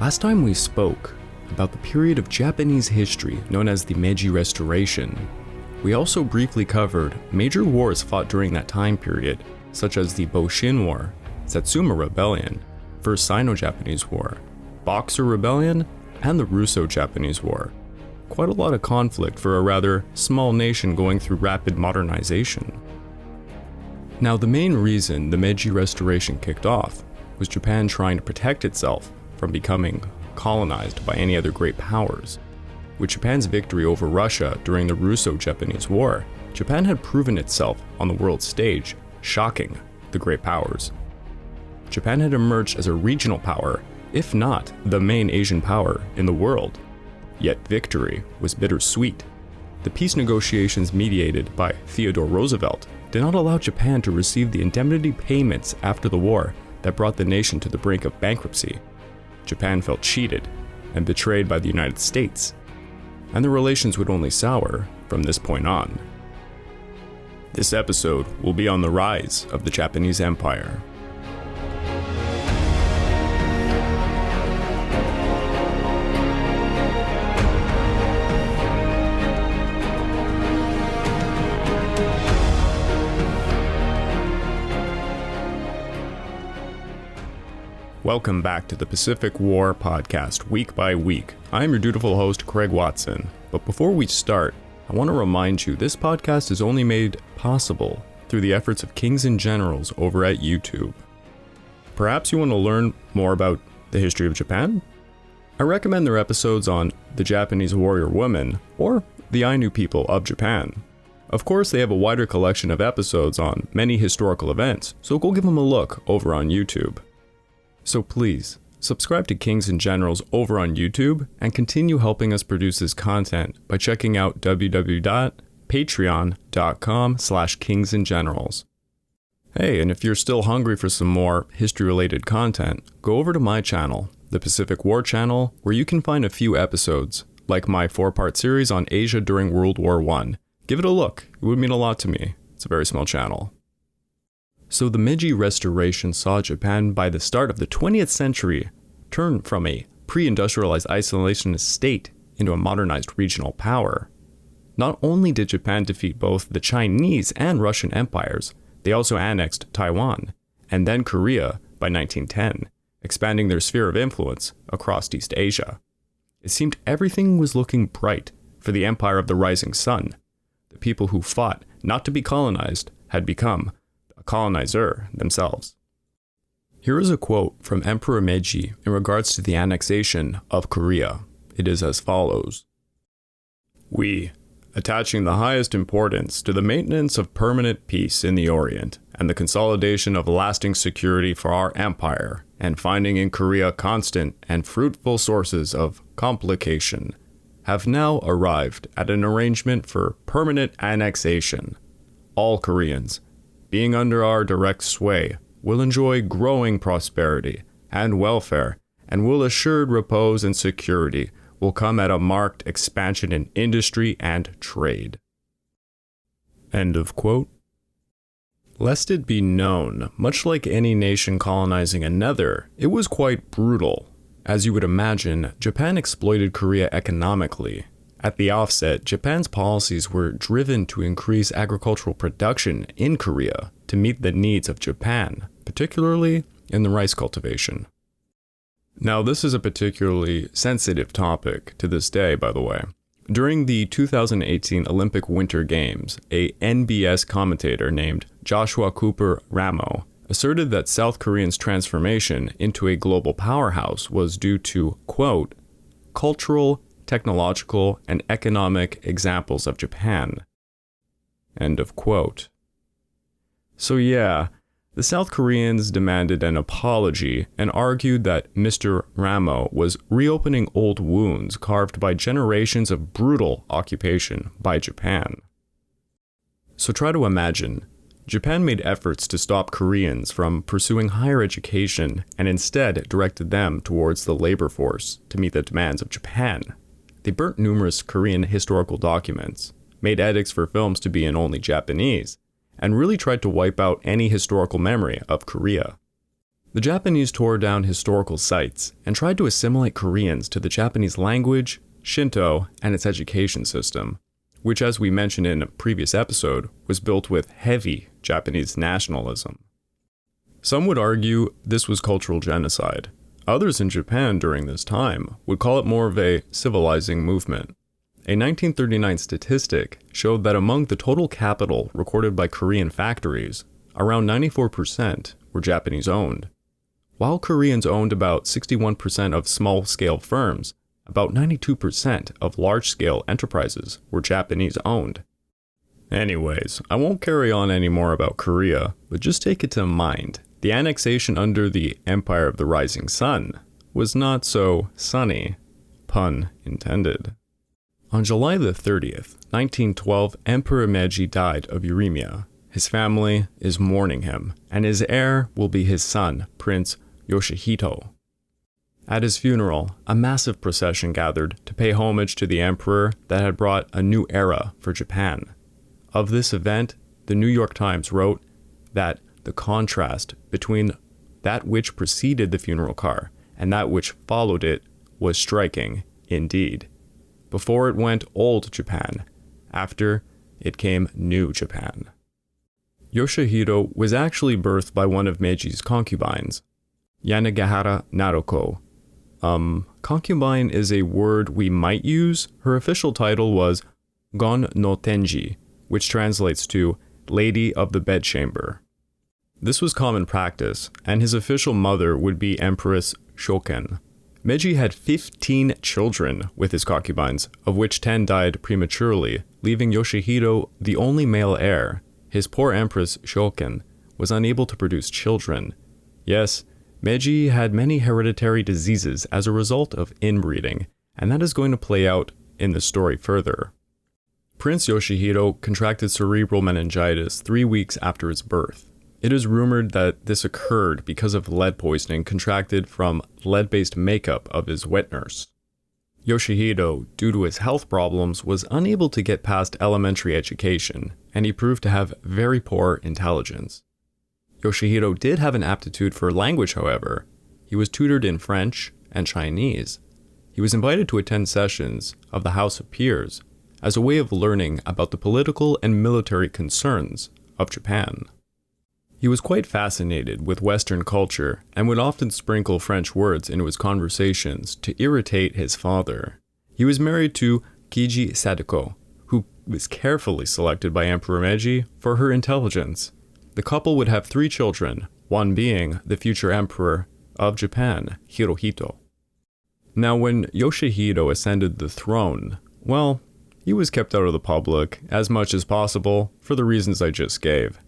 Last time we spoke about the period of Japanese history known as the Meiji Restoration. We also briefly covered major wars fought during that time period, such as the Boshin War, Satsuma Rebellion, First Sino-Japanese War, Boxer Rebellion, and the Russo-Japanese War. Quite a lot of conflict for a rather small nation going through rapid modernization. Now, the main reason the Meiji Restoration kicked off was Japan trying to protect itself from becoming colonized by any other great powers. With Japan's victory over Russia during the Russo-Japanese War, Japan had proven itself on the world stage, shocking the great powers. Japan had emerged as a regional power, if not the main Asian power in the world. Yet victory was bittersweet. The peace negotiations mediated by Theodore Roosevelt did not allow Japan to receive the indemnity payments after the war that brought the nation to the brink of bankruptcy. Japan felt cheated and betrayed by the United States, and the relations would only sour from this point on. This episode will be on the rise of the Japanese Empire. Welcome back to the Pacific War podcast, week by week. I'm your dutiful host, Craig Watson. But before we start, I want to remind you this podcast is only made possible through the efforts of kings and generals over at YouTube. Perhaps you want to learn more about the history of Japan? I recommend their episodes on the Japanese warrior woman or the Ainu people of Japan. Of course, they have a wider collection of episodes on many historical events, so go give them a look over on YouTube. So please, subscribe to Kings and Generals over on YouTube and continue helping us produce this content by checking out www.patreon.com/kingsandgenerals. Hey, and if you're still hungry for some more history-related content, go over to my channel, the Pacific War Channel, where you can find a few episodes, like my 4-part series on Asia during World War I. Give it a look, it would mean a lot to me. It's a very small channel. So the Meiji Restoration saw Japan by the start of the 20th century turn from a pre-industrialized isolationist state into a modernized regional power. Not only did Japan defeat both the Chinese and Russian empires, they also annexed Taiwan, and then Korea by 1910, expanding their sphere of influence across East Asia. It seemed everything was looking bright for the Empire of the Rising Sun. The people who fought not to be colonized had become colonizer themselves. Here is a quote from Emperor Meiji in regards to the annexation of Korea. It is as follows: "We, attaching the highest importance to the maintenance of permanent peace in the Orient and the consolidation of lasting security for our empire, and finding in Korea constant and fruitful sources of complication, have now arrived at an arrangement for permanent annexation. All Koreans, being under our direct sway, will enjoy growing prosperity and welfare, and will assured repose and security will come at a marked expansion in industry and trade." End of quote. Lest it be known, much like any nation colonizing another, it was quite brutal. As you would imagine, Japan exploited Korea economically. At the offset, Japan's policies were driven to increase agricultural production in Korea to meet the needs of Japan, particularly in the rice cultivation. Now, this is a particularly sensitive topic to this day, by the way. During the 2018 Olympic Winter Games, a NBS commentator named Joshua Cooper Ramo asserted that South Korea's transformation into a global powerhouse was due to, quote, "cultural, technological, and economic examples of Japan." End of quote. So yeah, the South Koreans demanded an apology and argued that Mr. Ramo was reopening old wounds carved by generations of brutal occupation by Japan. So try to imagine, Japan made efforts to stop Koreans from pursuing higher education and instead directed them towards the labor force to meet the demands of Japan. They burnt numerous Korean historical documents, made edicts for films to be in only Japanese, and really tried to wipe out any historical memory of Korea. The Japanese tore down historical sites and tried to assimilate Koreans to the Japanese language, Shinto, and its education system, which, as we mentioned in a previous episode, was built with heavy Japanese nationalism. Some would argue this was cultural genocide. Others in Japan during this time would call it more of a civilizing movement. A 1939 statistic showed that among the total capital recorded by Korean factories, around 94% were Japanese-owned. While Koreans owned about 61% of small-scale firms, about 92% of large-scale enterprises were Japanese-owned. Anyways, I won't carry on any more about Korea, but just take it to mind. The annexation under the Empire of the Rising Sun was not so sunny, pun intended. On July the 30th, 1912, Emperor Meiji died of uremia. His family is mourning him, and his heir will be his son, Prince Yoshihito. At his funeral, a massive procession gathered to pay homage to the emperor that had brought a new era for Japan. Of this event, the New York Times wrote that the contrast between that which preceded the funeral car and that which followed it was striking indeed. Before it went old Japan, after it came new Japan. Yoshihito was actually birthed by one of Meiji's concubines, Yanagihara Naroko. Concubine is a word we might use. Her official title was Gon no Tenji, which translates to Lady of the Bedchamber. This was common practice, and his official mother would be Empress Shoken. Meiji had 15 children with his concubines, of which 10 died prematurely, leaving Yoshihito the only male heir. His poor Empress Shoken was unable to produce children. Yes, Meiji had many hereditary diseases as a result of inbreeding, and that is going to play out in the story further. Prince Yoshihito contracted cerebral meningitis 3 weeks after his birth. It is rumored that this occurred because of lead poisoning contracted from lead-based makeup of his wet nurse. Yoshihito, due to his health problems, was unable to get past elementary education, and he proved to have very poor intelligence. Yoshihito did have an aptitude for language, however. He was tutored in French and Chinese. He was invited to attend sessions of the House of Peers as a way of learning about the political and military concerns of Japan. He was quite fascinated with Western culture and would often sprinkle French words into his conversations to irritate his father. He was married to Kiji Sadako, who was carefully selected by Emperor Meiji for her intelligence. The couple would have 3 children, one being the future emperor of Japan, Hirohito. Now, when Yoshihito ascended the throne, well, he was kept out of the public as much as possible for the reasons I just gave.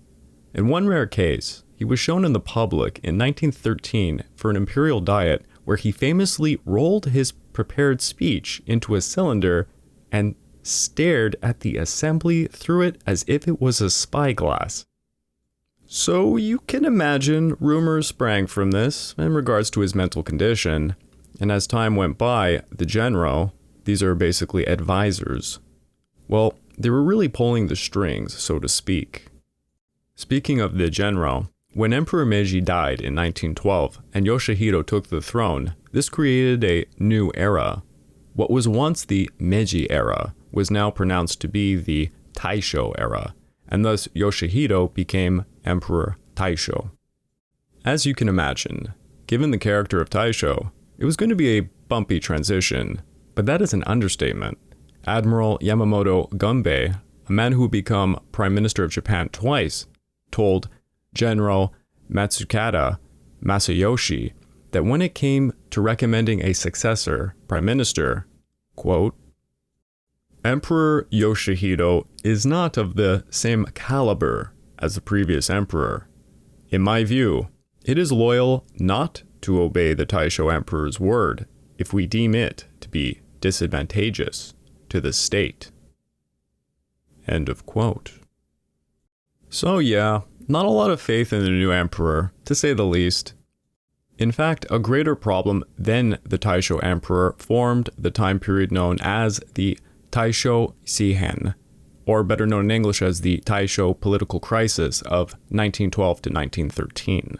In one rare case, he was shown in the public in 1913 for an imperial diet where he famously rolled his prepared speech into a cylinder and stared at the assembly through it as if it was a spyglass. So you can imagine rumors sprang from this in regards to his mental condition, and as time went by, the Genro, these are basically advisors, well, they were really pulling the strings, so to speak. Speaking of the Genro, when Emperor Meiji died in 1912 and Yoshihito took the throne, this created a new era. What was once the Meiji era was now pronounced to be the Taisho era, and thus Yoshihito became Emperor Taisho. As you can imagine, given the character of Taisho, it was going to be a bumpy transition, but that is an understatement. Admiral Yamamoto Gunbei, a man who would become Prime Minister of Japan twice, told General Matsukata Masayoshi that when it came to recommending a successor prime minister, quote, Emperor Yoshihito is not of the same caliber as the previous emperor. In my view, it is loyal not to obey the Taisho emperor's word if we deem it to be disadvantageous to the state. End of quote. So yeah, not a lot of faith in the new emperor, to say the least. In fact, a greater problem than the Taisho emperor formed the time period known as the Taisho Seihen, or better known in English as the Taisho Political Crisis of 1912 to 1913.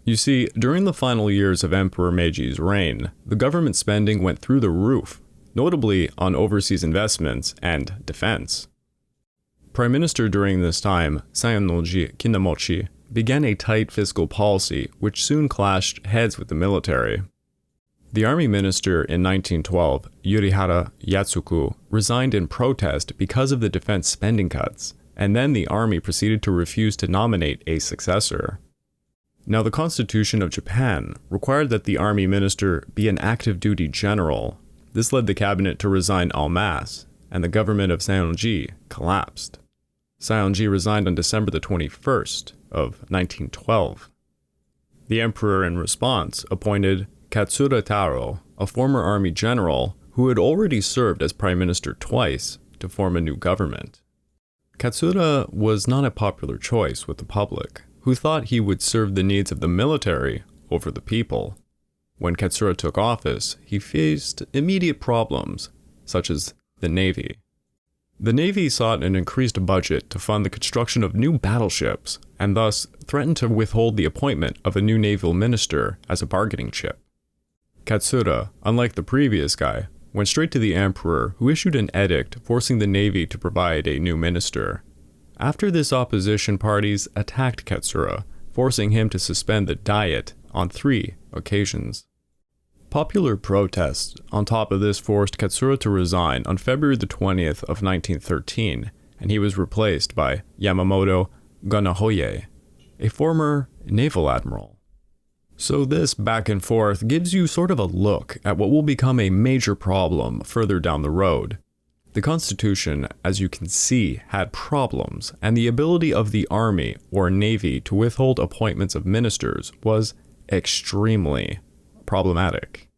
You see, during the final years of Emperor Meiji's reign, the government spending went through the roof, notably on overseas investments and defense. Prime Minister during this time, Saionnoji Kinamochi, began a tight fiscal policy which soon clashed heads with the military. The army minister in 1912, Yurihara Yatsuku, resigned in protest because of the defense spending cuts, and then the army proceeded to refuse to nominate a successor. Now, the Constitution of Japan required that the army minister be an active duty general. This led the cabinet to resign en masse, and the government of Saionji collapsed. Saionji resigned on December the 21st of 1912. The emperor, in response, appointed Katsura Taro, a former army general who had already served as prime minister twice, to form a new government. Katsura was not a popular choice with the public, who thought he would serve the needs of the military over the people. When Katsura took office, he faced immediate problems, such as the Navy. The Navy sought an increased budget to fund the construction of new battleships, and thus threatened to withhold the appointment of a new naval minister as a bargaining chip. Katsura, unlike the previous guy, went straight to the emperor, who issued an edict forcing the Navy to provide a new minister. After this, opposition parties attacked Katsura, forcing him to suspend the Diet on 3 occasions. Popular protests on top of this forced Katsura to resign on February the 20th of 1913, and he was replaced by Yamamoto Ganahoye, a former naval admiral. So this back and forth gives you sort of a look at what will become a major problem further down the road. The Constitution, as you can see, had problems, and the ability of the army or navy to withhold appointments of ministers was extremely problematic.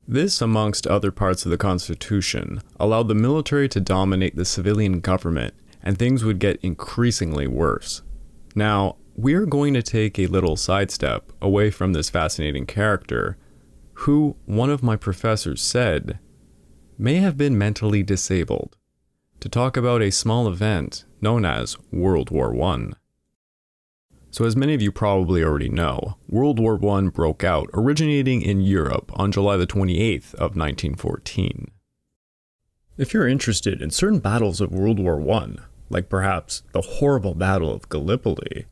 This, amongst other parts of the Constitution, allowed the military to dominate the civilian government, and things would get increasingly worse. Now, we're going to take a little sidestep away from this fascinating character, who, one of my professors said, may have been mentally disabled, to talk about a small event known as World War I. So as many of you probably already know, World War I broke out, originating in Europe on July the 28th of 1914. If you're interested in certain battles of World War I, like perhaps the horrible Battle of Gallipoli,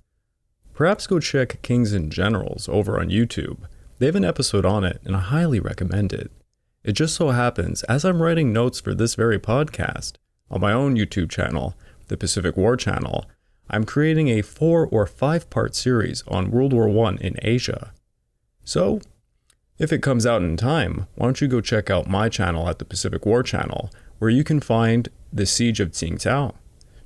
perhaps go check Kings and Generals over on YouTube. They have an episode on it, and I highly recommend it. It just so happens, as I'm writing notes for this very podcast, on my own YouTube channel, the Pacific War Channel, I'm creating a 4 or 5 part series on World War I in Asia. So, if it comes out in time, why don't you go check out my channel at the Pacific War Channel, where you can find the Siege of Tsingtao,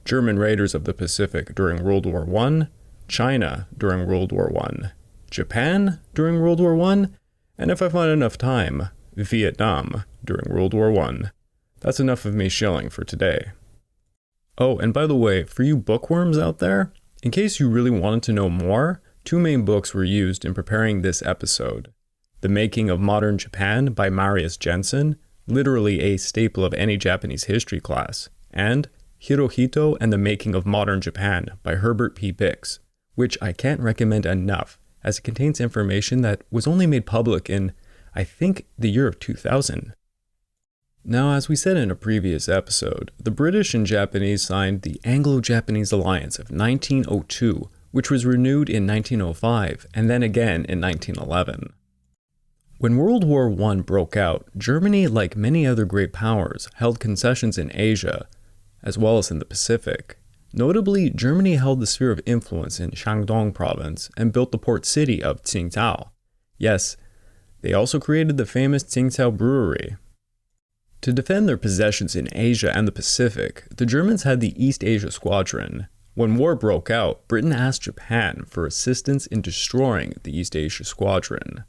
German raiders of the Pacific during World War I, China during World War I, Japan during World War I, and if I find enough time, Vietnam during World War I. That's enough of me shilling for today. Oh, and by the way, for you bookworms out there, in case you really wanted to know more, 2 main books were used in preparing this episode. The Making of Modern Japan by Marius Jensen, literally a staple of any Japanese history class, and Hirohito and the Making of Modern Japan by Herbert P. Bix, which I can't recommend enough, as it contains information that was only made public in, I think, the year of 2000. Now, as we said in a previous episode, the British and Japanese signed the Anglo-Japanese Alliance of 1902, which was renewed in 1905 and then again in 1911. When World War I broke out, Germany, like many other great powers, held concessions in Asia, as well as in the Pacific. Notably, Germany held the sphere of influence in Shandong province and built the port city of Tsingtao. Yes, they also created the famous Tsingtao brewery. To defend their possessions in Asia and the Pacific, the Germans had the East Asia Squadron. When war broke out, Britain asked Japan for assistance in destroying the East Asia Squadron.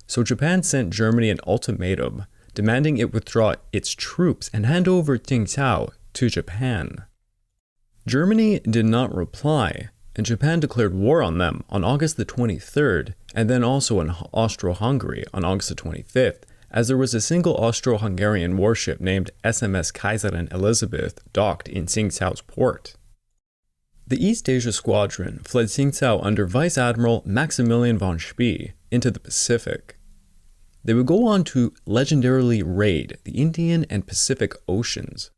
So Japan sent Germany an ultimatum, demanding it withdraw its troops and hand over Tsingtao to Japan. Germany did not reply, and Japan declared war on them on August the 23rd, and then also in Austro-Hungary on August the 25th, as there was a single Austro-Hungarian warship named SMS Kaiserin Elizabeth docked in Tsingtao's port. The East Asia Squadron fled Tsingtao under Vice Admiral Maximilian von Spee into the Pacific. They would go on to legendarily raid the Indian and Pacific Oceans.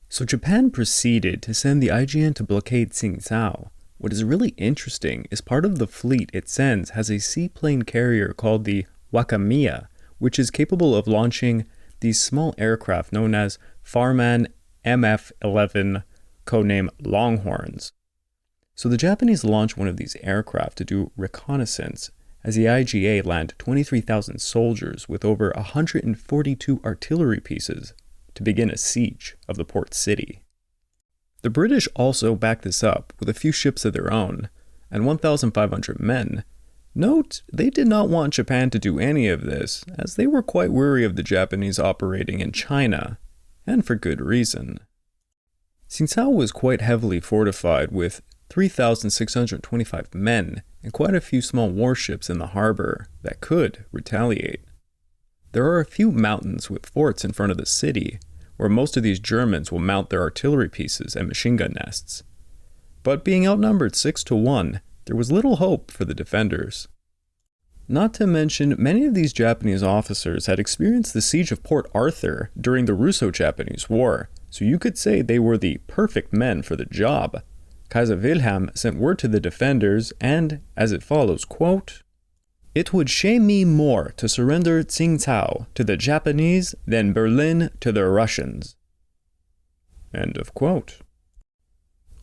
So Japan proceeded to send the IJN to blockade Tsingtao. What is really interesting is part of the fleet it sends has a seaplane carrier called the Wakamiya, which is capable of launching these small aircraft known as Farman MF-11, codename Longhorns. So the Japanese launch one of these aircraft to do reconnaissance as the IJA land 23,000 soldiers with over 142 artillery pieces to begin a siege of the port city. The British also backed this up with a few ships of their own and 1,500 men. Note, they did not want Japan to do any of this, as they were quite wary of the Japanese operating in China, and for good reason. Tsingtao was quite heavily fortified with 3,625 men and quite a few small warships in the harbor that could retaliate. There are a few mountains with forts in front of the city, where most of these Germans will mount their artillery pieces and machine gun nests. But being outnumbered 6-1, there was little hope for the defenders. Not to mention, many of these Japanese officers had experienced the siege of Port Arthur during the Russo-Japanese War, so you could say they were the perfect men for the job. Kaiser Wilhelm sent word to the defenders and, as it follows, quote, "It would shame me more to surrender Tsingtao to the Japanese than Berlin to the Russians." End of quote.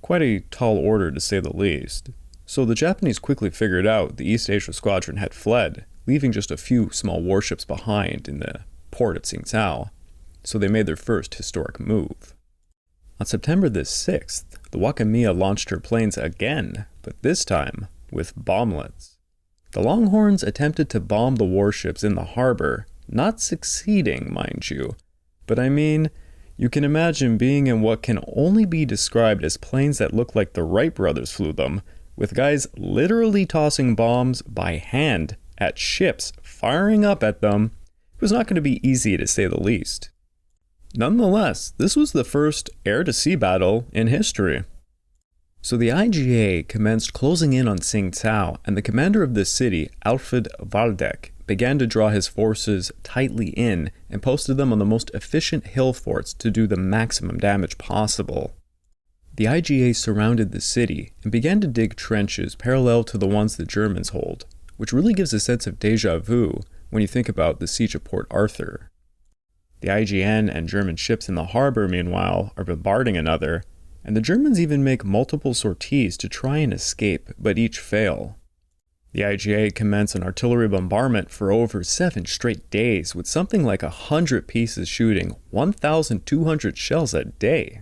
Quite a tall order to say the least. So the Japanese quickly figured out the East Asia Squadron had fled, leaving just a few small warships behind in the port of Tsingtao, so they made their first historic move. On September the 6th, the Wakamiya launched her planes again, but this time with bomblets. The Longhorns attempted to bomb the warships in the harbor, not succeeding, mind you, but I mean, you can imagine being in what can only be described as planes that look like the Wright brothers flew them, with guys literally tossing bombs by hand at ships, firing up at them. It was not going to be easy, to say the least. Nonetheless, this was the first air-to-sea battle in history. So the IJA commenced closing in on Tsingtao, and the commander of the city, Alfred Waldeck, began to draw his forces tightly in and posted them on the most efficient hill forts to do the maximum damage possible. The IJA surrounded the city and began to dig trenches parallel to the ones the Germans hold, which really gives a sense of déjà vu when you think about the siege of Port Arthur. The IJN and German ships in the harbor, meanwhile, are bombarding another, and the Germans even make multiple sorties to try and escape, but each fail. The IJA commence an artillery bombardment for over 7 straight days, with something like 100 pieces shooting 1,200 shells a day.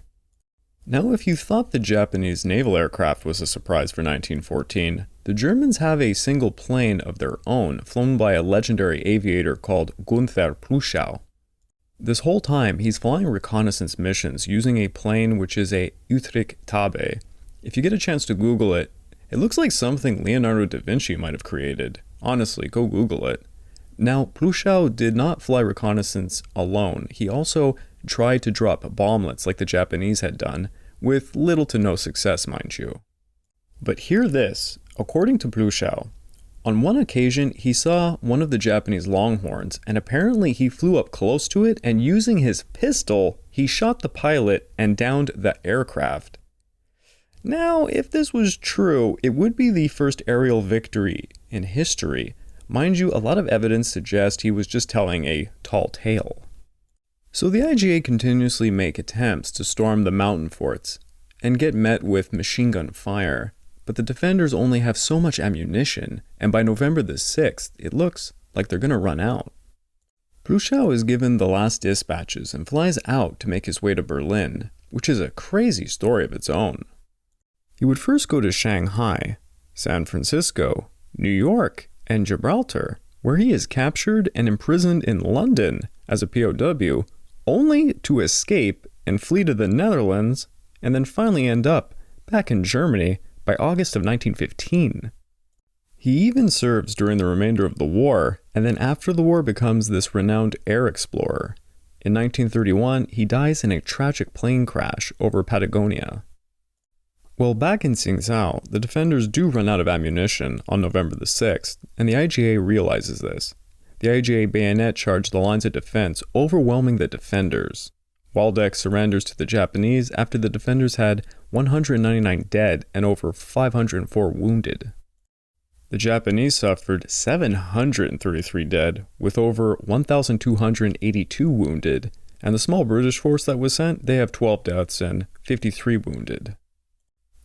Now, if you thought the Japanese naval aircraft was a surprise for 1914, the Germans have a single plane of their own, flown by a legendary aviator called Gunther Pluschow. This whole time, he's flying reconnaissance missions using a plane which is a Utrecht Tabe. If you get a chance to Google it, it looks like something Leonardo da Vinci might have created. Honestly, go Google it. Now, Pluschow did not fly reconnaissance alone. He also tried to drop bomblets like the Japanese had done, with little to no success, mind you. But hear this, according to Pluschow, on one occasion he saw one of the Japanese Longhorns, and apparently he flew up close to it, and using his pistol, he shot the pilot and downed the aircraft. Now, if this was true, it would be the first aerial victory in history. Mind you, a lot of evidence suggests he was just telling a tall tale. So the IJA continuously make attempts to storm the mountain forts and get met with machine gun fire, but the defenders only have so much ammunition, and by November the 6th, it looks like they're going to run out. Pluschow is given the last dispatches and flies out to make his way to Berlin, which is a crazy story of its own. He would first go to Shanghai, San Francisco, New York, and Gibraltar, where he is captured and imprisoned in London as a POW, only to escape and flee to the Netherlands, and then finally end up back in Germany by August of 1915. He even serves during the remainder of the war, and then after the war becomes this renowned air explorer. In 1931, he dies in a tragic plane crash over Patagonia. Well, back in Tsingtao, the defenders do run out of ammunition on November the 6th, and the IJA realizes this. The IJA bayonet charged the lines of defense, overwhelming the defenders. Waldeck surrenders to the Japanese after the defenders had 199 dead and over 504 wounded. The Japanese suffered 733 dead, with over 1,282 wounded, and the small British force that was sent, they have 12 deaths and 53 wounded.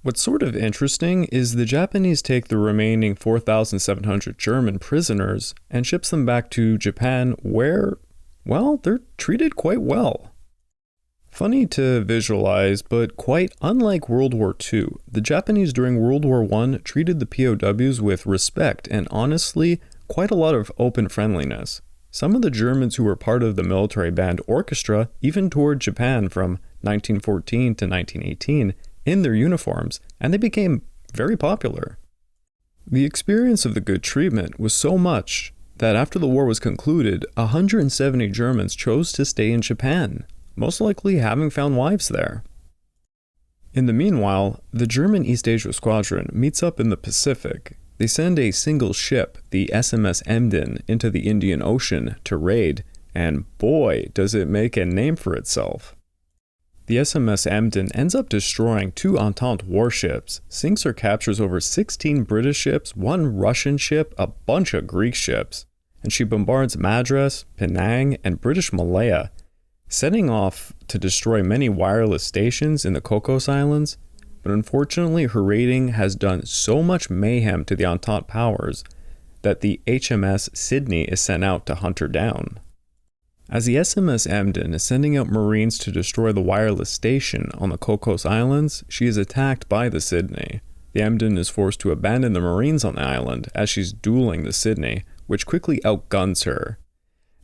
What's sort of interesting is the Japanese take the remaining 4,700 German prisoners and ships them back to Japan where, well, they're treated quite well. Funny to visualize, but quite unlike World War II, the Japanese during World War I treated the POWs with respect and honestly, quite a lot of open friendliness. Some of the Germans who were part of the military band orchestra even toured Japan from 1914 to 1918 in their uniforms, and they became very popular. The experience of the good treatment was so much that after the war was concluded, 170 Germans chose to stay in Japan, most likely having found wives there. In the meanwhile, the German East Asia Squadron meets up in the Pacific. They send a single ship, the SMS Emden, into the Indian Ocean to raid, and boy, does it make a name for itself. The SMS Emden ends up destroying 2 Entente warships, sinks or captures over 16 British ships, 1 Russian ship, a bunch of Greek ships, and she bombards Madras, Penang, and British Malaya, setting off to destroy many wireless stations in the Cocos Islands, but unfortunately her raiding has done so much mayhem to the Entente powers that the HMS Sydney is sent out to hunt her down. As the SMS Emden is sending out Marines to destroy the wireless station on the Cocos Islands, she is attacked by the Sydney. The Emden is forced to abandon the Marines on the island as she's dueling the Sydney, which quickly outguns her.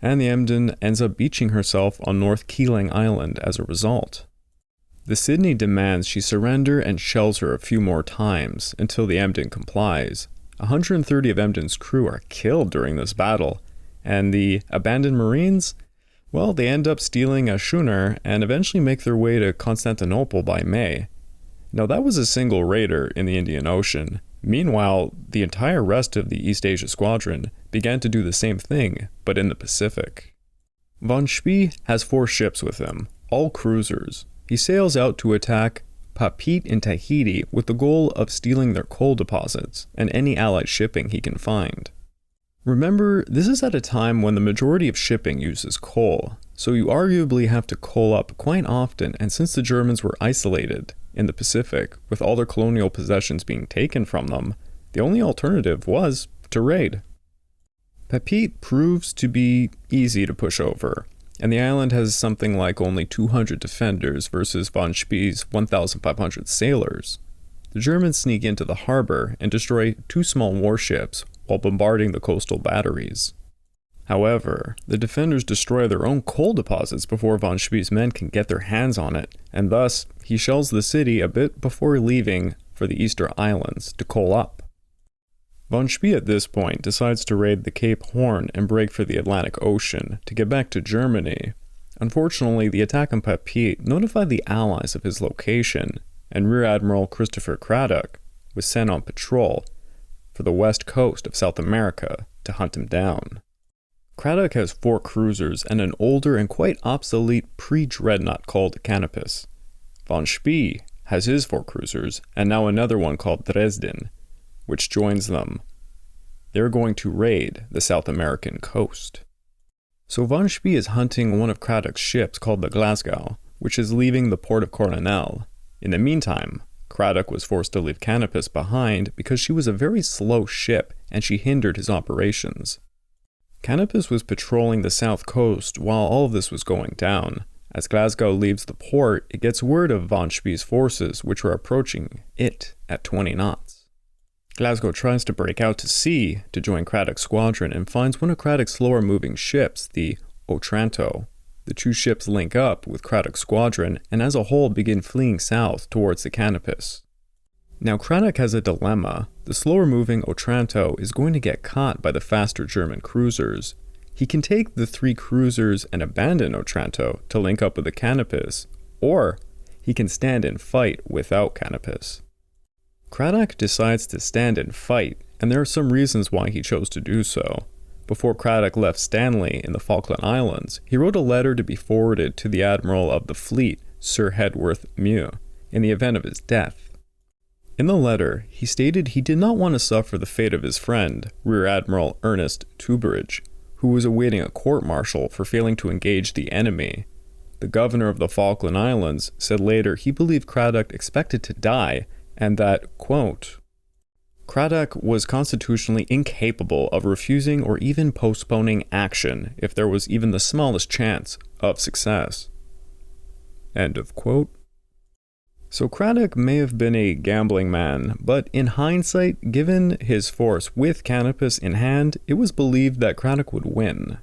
And the Emden ends up beaching herself on North Keeling Island as a result. The Sydney demands she surrender and shells her a few more times until the Emden complies. 130 of Emden's crew are killed during this battle, and the abandoned Marines, well, they end up stealing a schooner and eventually make their way to Constantinople by May. Now that was a single raider in the Indian Ocean. Meanwhile, the entire rest of the East Asia Squadron began to do the same thing, but in the Pacific. Von Spee has 4 ships with him, all cruisers. He sails out to attack Papeete in Tahiti with the goal of stealing their coal deposits and any allied shipping he can find. Remember, this is at a time when the majority of shipping uses coal, so you arguably have to coal up quite often, and since the Germans were isolated in the Pacific, with all their colonial possessions being taken from them, the only alternative was to raid. Papeete proves to be easy to push over, and the island has something like only 200 defenders versus von Spee's 1,500 sailors. The Germans sneak into the harbor and destroy 2 small warships while bombarding the coastal batteries. However, the defenders destroy their own coal deposits before von Spee's men can get their hands on it, and thus he shells the city a bit before leaving for the Easter Islands to coal up. Von Spee at this point decides to raid the Cape Horn and break for the Atlantic Ocean to get back to Germany. Unfortunately, the attack on Papeete notified the Allies of his location, and Rear Admiral Christopher Cradock was sent on patrol for the west coast of South America to hunt him down. Cradock has 4 cruisers and an older and quite obsolete pre-dreadnought called Canopus. Von Spee has his 4 cruisers and now another one called Dresden, which joins them. They're going to raid the South American coast. So von Spee is hunting one of Cradock's ships called the Glasgow, which is leaving the port of Coronel. In the meantime, Cradock was forced to leave Canopus behind because she was a very slow ship and she hindered his operations. Canopus was patrolling the south coast while all of this was going down. As Glasgow leaves the port, it gets word of von Spee's forces, which are approaching it at 20 knots. Glasgow tries to break out to sea to join Cradock's squadron and finds one of Cradock's slower moving ships, the Otranto. The 2 ships link up with Cradock's squadron and as a whole begin fleeing south towards the Canopus. Now Cradock has a dilemma. The slower moving Otranto is going to get caught by the faster German cruisers. He can take the 3 cruisers and abandon Otranto to link up with the Canopus, or he can stand and fight without Canopus. Cradock decides to stand and fight, and there are some reasons why he chose to do so. Before Cradock left Stanley in the Falkland Islands, he wrote a letter to be forwarded to the Admiral of the fleet, Sir Hedworth Mew, in the event of his death. In the letter, he stated he did not want to suffer the fate of his friend, Rear Admiral Ernest Tuberidge, who was awaiting a court-martial for failing to engage the enemy. The governor of the Falkland Islands said later he believed Cradock expected to die, and that, quote, Cradock was constitutionally incapable of refusing or even postponing action if there was even the smallest chance of success. End of quote. So Cradock may have been a gambling man, but in hindsight, given his force with Canopus in hand, it was believed that Cradock would win.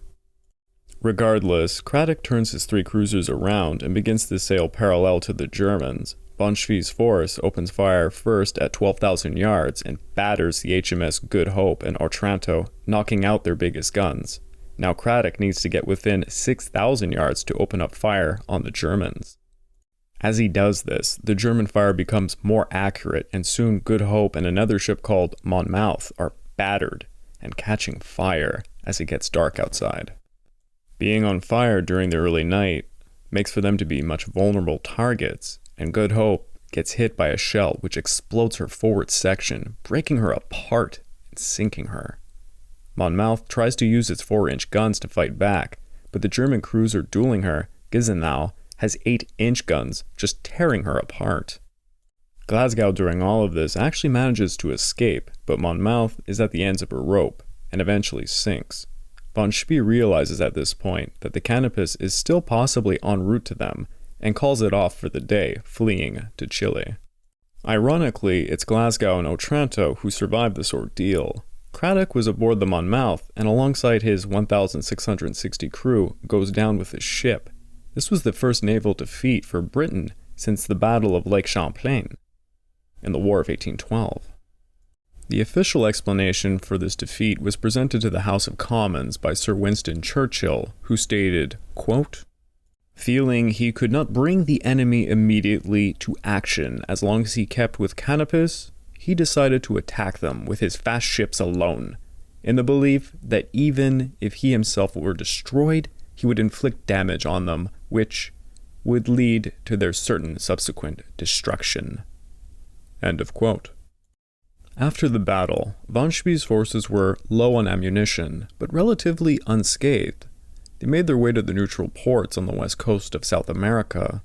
Regardless, Cradock turns his 3 cruisers around and begins to sail parallel to the Germans. Von Spee's force opens fire first at 12,000 yards and batters the HMS Good Hope and Otranto, knocking out their biggest guns. Now Cradock needs to get within 6,000 yards to open up fire on the Germans. As he does this, the German fire becomes more accurate, and soon Good Hope and another ship called Monmouth are battered and catching fire as it gets dark outside. Being on fire during the early night makes for them to be much vulnerable targets, and Good Hope gets hit by a shell which explodes her forward section, breaking her apart and sinking her. Monmouth tries to use its 4-inch guns to fight back, but the German cruiser dueling her, Gneisenau, has 8-inch guns just tearing her apart. Glasgow during all of this actually manages to escape, but Monmouth is at the ends of her rope and eventually sinks. Von Spee realizes at this point that the Canopus is still possibly en route to them and calls it off for the day, fleeing to Chile. Ironically, it's Glasgow and Otranto who survived this ordeal. Cradock was aboard the Monmouth and alongside his 1,660 crew goes down with his ship. This was the first naval defeat for Britain since the Battle of Lake Champlain in the War of 1812. The official explanation for this defeat was presented to the House of Commons by Sir Winston Churchill, who stated, quote, feeling he could not bring the enemy immediately to action as long as he kept with Canopus, he decided to attack them with his fast ships alone, in the belief that even if he himself were destroyed, he would inflict damage on them, which would lead to their certain subsequent destruction. End of quote. After the battle, von Spee's forces were low on ammunition, but relatively unscathed. They made their way to the neutral ports on the west coast of South America.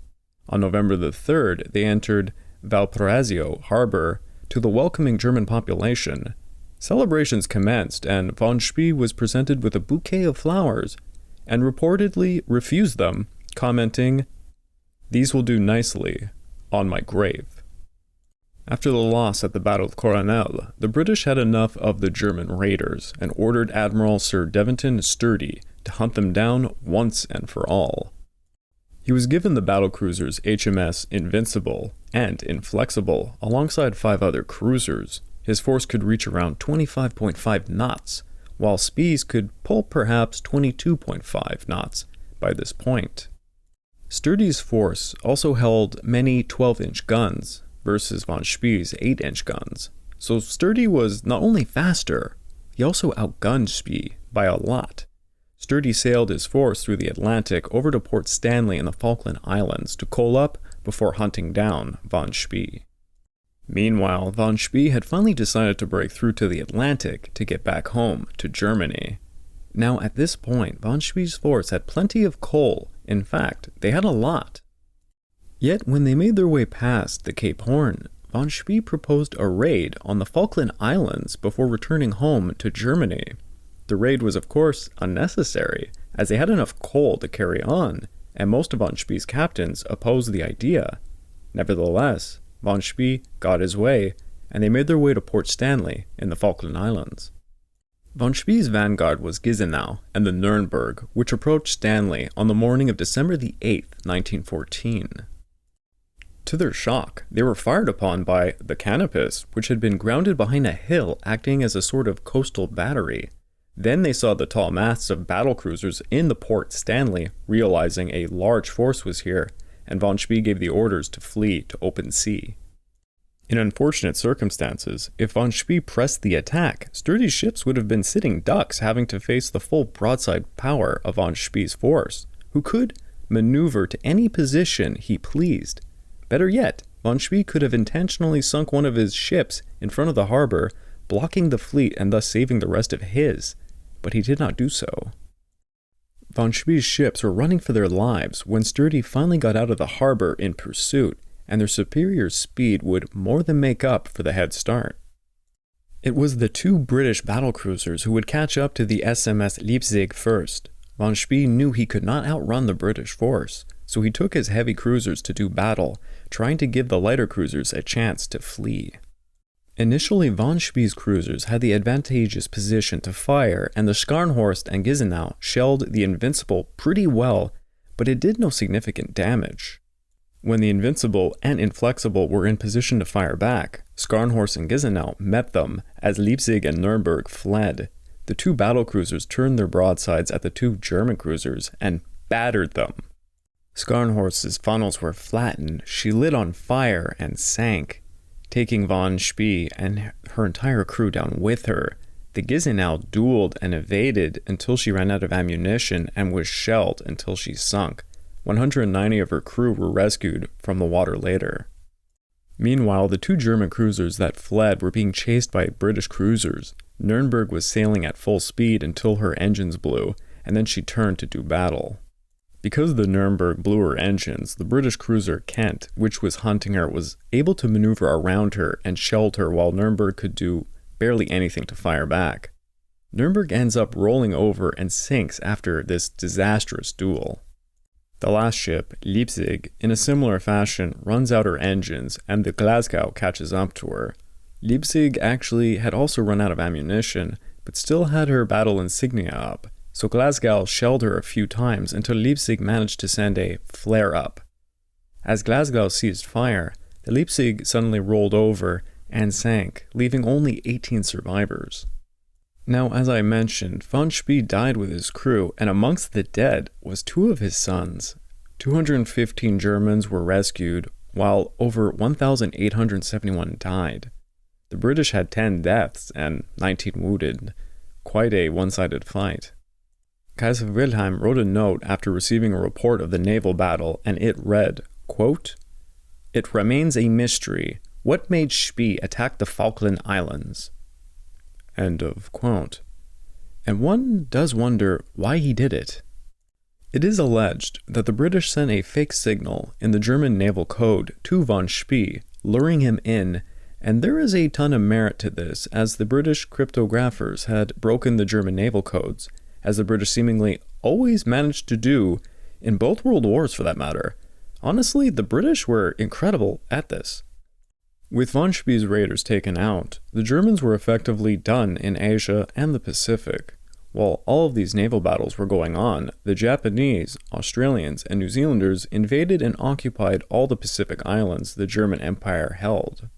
On November the 3rd, they entered Valparaiso harbor to the welcoming German population. Celebrations commenced, and von Spee was presented with a bouquet of flowers, and reportedly refused them, commenting, "These will do nicely on my grave." After the loss at the Battle of Coronel, the British had enough of the German raiders and ordered Admiral Sir Devonton Sturdy to hunt them down once and for all. He was given the battlecruisers HMS Invincible and Inflexible alongside 5 other cruisers. His force could reach around 25.5 knots, while Spee's could pull perhaps 22.5 knots by this point. Sturdy's force also held many 12-inch guns versus von Spee's 8-inch guns, so Sturdy was not only faster, he also outgunned Spee by a lot. Sturdy sailed his force through the Atlantic over to Port Stanley in the Falkland Islands to coal up before hunting down von Spee. Meanwhile, von Spee had finally decided to break through to the Atlantic to get back home to Germany. Now at this point, von Spee's force had plenty of coal. In fact, they had a lot. Yet when they made their way past the Cape Horn, von Spee proposed a raid on the Falkland Islands before returning home to Germany. The raid was of course unnecessary, as they had enough coal to carry on, and most of von Spee's captains opposed the idea. Nevertheless, von Spee got his way, and they made their way to Port Stanley in the Falkland Islands. Von Spee's vanguard was Gneisenau and the Nuremberg, which approached Stanley on the morning of December the 8th, 1914. To their shock, they were fired upon by the Canopus, which had been grounded behind a hill acting as a sort of coastal battery. Then they saw the tall masts of battlecruisers in the Port Stanley, realizing a large force was here, and von Spee gave the orders to flee to open sea. In unfortunate circumstances, if von Spee pressed the attack, sturdy ships would have been sitting ducks having to face the full broadside power of von Spee's force, who could maneuver to any position he pleased. Better yet, von Spee could have intentionally sunk one of his ships in front of the harbor, blocking the fleet and thus saving the rest of his, but he did not do so. Von Spee's ships were running for their lives when Sturdy finally got out of the harbor in pursuit, and their superior speed would more than make up for the head start. It was the two British battlecruisers who would catch up to the SMS Leipzig first. Von Spee knew he could not outrun the British force, so he took his heavy cruisers to do battle, trying to give the lighter cruisers a chance to flee. Initially, von Spee's cruisers had the advantageous position to fire, and the Scharnhorst and Gneisenau shelled the Invincible pretty well, but it did no significant damage. When the Invincible and Inflexible were in position to fire back, Scharnhorst and Gneisenau met them as Leipzig and Nuremberg fled. The two battlecruisers turned their broadsides at the two German cruisers and battered them. Scharnhorst's funnels were flattened, she lit on fire and sank, taking von Spee and her entire crew down with her. The Gneisenau dueled and evaded until she ran out of ammunition and was shelled until she sunk. 190 of her crew were rescued from the water later. Meanwhile, the two German cruisers that fled were being chased by British cruisers. Nuremberg was sailing at full speed until her engines blew, and then she turned to do battle. Because the Nuremberg blew her engines, the British cruiser Kent, which was hunting her, was able to maneuver around her and shelled her while Nuremberg could do barely anything to fire back. Nuremberg ends up rolling over and sinks after this disastrous duel. The last ship, Leipzig, in a similar fashion, runs out her engines, and the Glasgow catches up to her. Leipzig actually had also run out of ammunition, but still had her battle insignia up, so Glasgow shelled her a few times until Leipzig managed to send a flare-up. As Glasgow ceased fire, the Leipzig suddenly rolled over and sank, leaving only 18 survivors. Now, as I mentioned, von Spee died with his crew, and amongst the dead was two of his sons. 215 Germans were rescued, while over 1,871 died. The British had 10 deaths and 19 wounded. Quite a one-sided fight. Kaiser Wilhelm wrote a note after receiving a report of the naval battle, and it read, quote, "It remains a mystery what made Spee attack the Falkland Islands." End of quote. And one does wonder why he did it. It is alleged that the British sent a fake signal in the German naval code to von Spee, luring him in, and there is a ton of merit to this, as the British cryptographers had broken the German naval codes, as the British seemingly always managed to do in both world wars for that matter. Honestly, the British were incredible at this. With von Spee's raiders taken out, the Germans were effectively done in Asia and the Pacific. While all of these naval battles were going on, the Japanese, Australians, and New Zealanders invaded and occupied all the Pacific islands the German Empire held.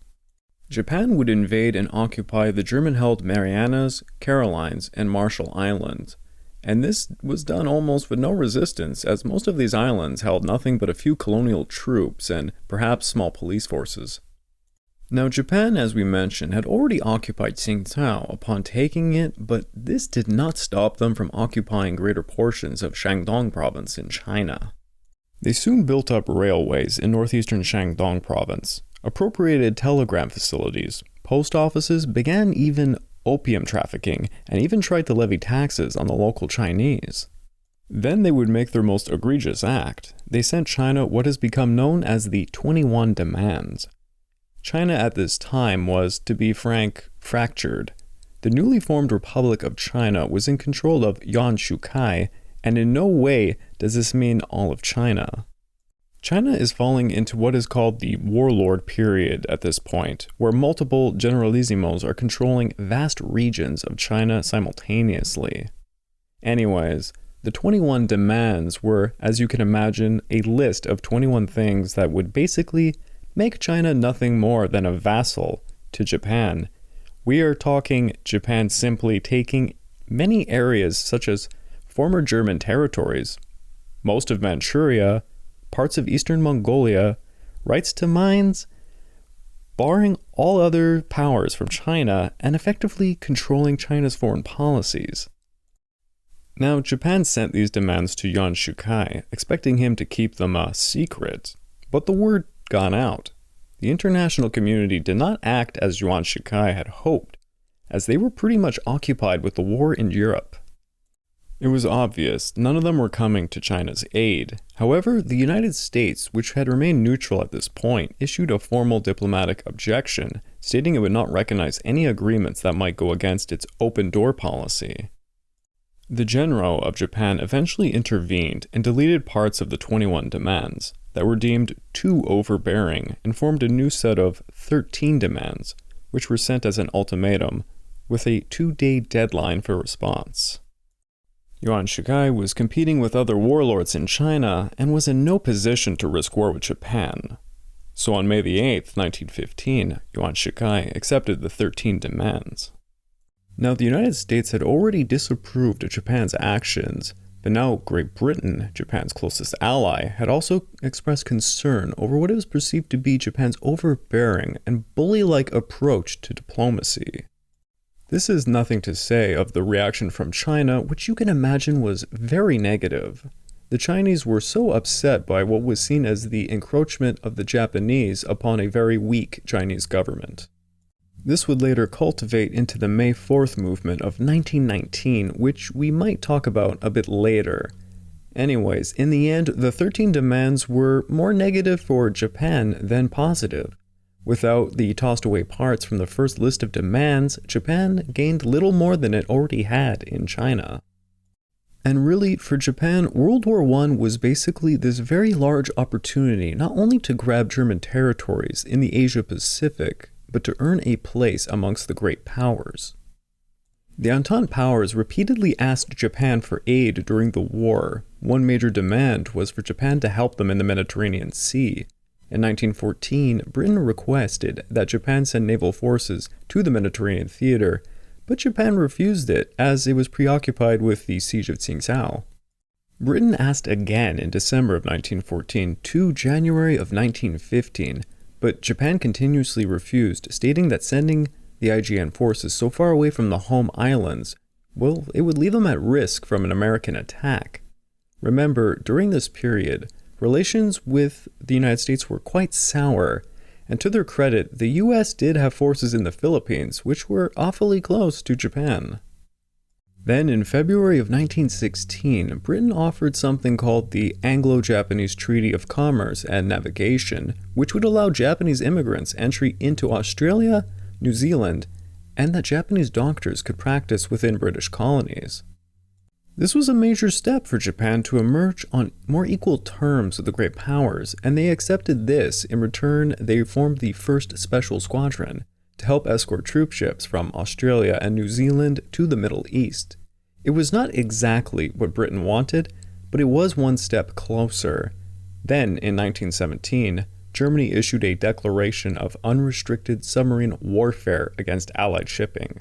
Japan would invade and occupy the German-held Marianas, Carolines, and Marshall Islands, and this was done almost with no resistance, as most of these islands held nothing but a few colonial troops and perhaps small police forces. Now, Japan, as we mentioned, had already occupied Tsingtao upon taking it, but this did not stop them from occupying greater portions of Shandong province in China. They soon built up railways in northeastern Shandong province, appropriated telegram facilities, post offices, began even opium trafficking, and even tried to levy taxes on the local Chinese. Then they would make their most egregious act. They sent China what has become known as the 21 Demands. China at this time was, to be frank, fractured. The newly formed Republic of China was in control of Yuan Shukai, and in no way does this mean all of China. China is falling into what is called the warlord period at this point, where multiple generalissimos are controlling vast regions of China simultaneously. Anyways, the 21 Demands were, as you can imagine, a list of 21 things that would basically make China nothing more than a vassal to Japan. We are talking Japan simply taking many areas such as former German territories, most of Manchuria, parts of eastern Mongolia, rights to mines, barring all other powers from China and effectively controlling China's foreign policies. Now, Japan sent these demands to Yuan Shikai, expecting him to keep them a secret, but the word got out. The international community did not act as Yuan Shikai had hoped, as they were pretty much occupied with the war in Europe. It was obvious none of them were coming to China's aid. However, the United States, which had remained neutral at this point, issued a formal diplomatic objection, stating it would not recognize any agreements that might go against its open-door policy. The Genro of Japan eventually intervened and deleted parts of the 21 demands that were deemed too overbearing and formed a new set of 13 demands, which were sent as an ultimatum, with a 2-day deadline for response. Yuan Shikai was competing with other warlords in China and was in no position to risk war with Japan. So on May 8, 1915, Yuan Shikai accepted the 13 demands. Now, the United States had already disapproved of Japan's actions, but now Great Britain, Japan's closest ally, had also expressed concern over what it was perceived to be Japan's overbearing and bully-like approach to diplomacy. This is nothing to say of the reaction from China, which you can imagine was very negative. The Chinese were so upset by what was seen as the encroachment of the Japanese upon a very weak Chinese government. This would later cultivate into the May 4th movement of 1919, which we might talk about a bit later. Anyways, in the end, the 13 demands were more negative for Japan than positive. Without the tossed away parts from the first list of demands, Japan gained little more than it already had in China. And really, for Japan, World War I was basically this very large opportunity not only to grab German territories in the Asia-Pacific, but to earn a place amongst the great powers. The Entente powers repeatedly asked Japan for aid during the war. One major demand was for Japan to help them in the Mediterranean Sea. In 1914, Britain requested that Japan send naval forces to the Mediterranean theater, but Japan refused it as it was preoccupied with the Siege of Tsingtao. Britain asked again in December of 1914 to January of 1915, but Japan continuously refused, stating that sending the IJN forces so far away from the home islands, well, it would leave them at risk from an American attack. Remember, during this period, relations with the United States were quite sour, and to their credit, the US did have forces in the Philippines, which were awfully close to Japan. Then, in February of 1916, Britain offered something called the Anglo-Japanese Treaty of Commerce and Navigation, which would allow Japanese immigrants entry into Australia, New Zealand, and that Japanese doctors could practice within British colonies. This was a major step for Japan to emerge on more equal terms with the great powers, and they accepted this. In return, they formed the 1st Special Squadron to help escort troop ships from Australia and New Zealand to the Middle East. It was not exactly what Britain wanted, but it was one step closer. Then, in 1917, Germany issued a declaration of unrestricted submarine warfare against Allied shipping.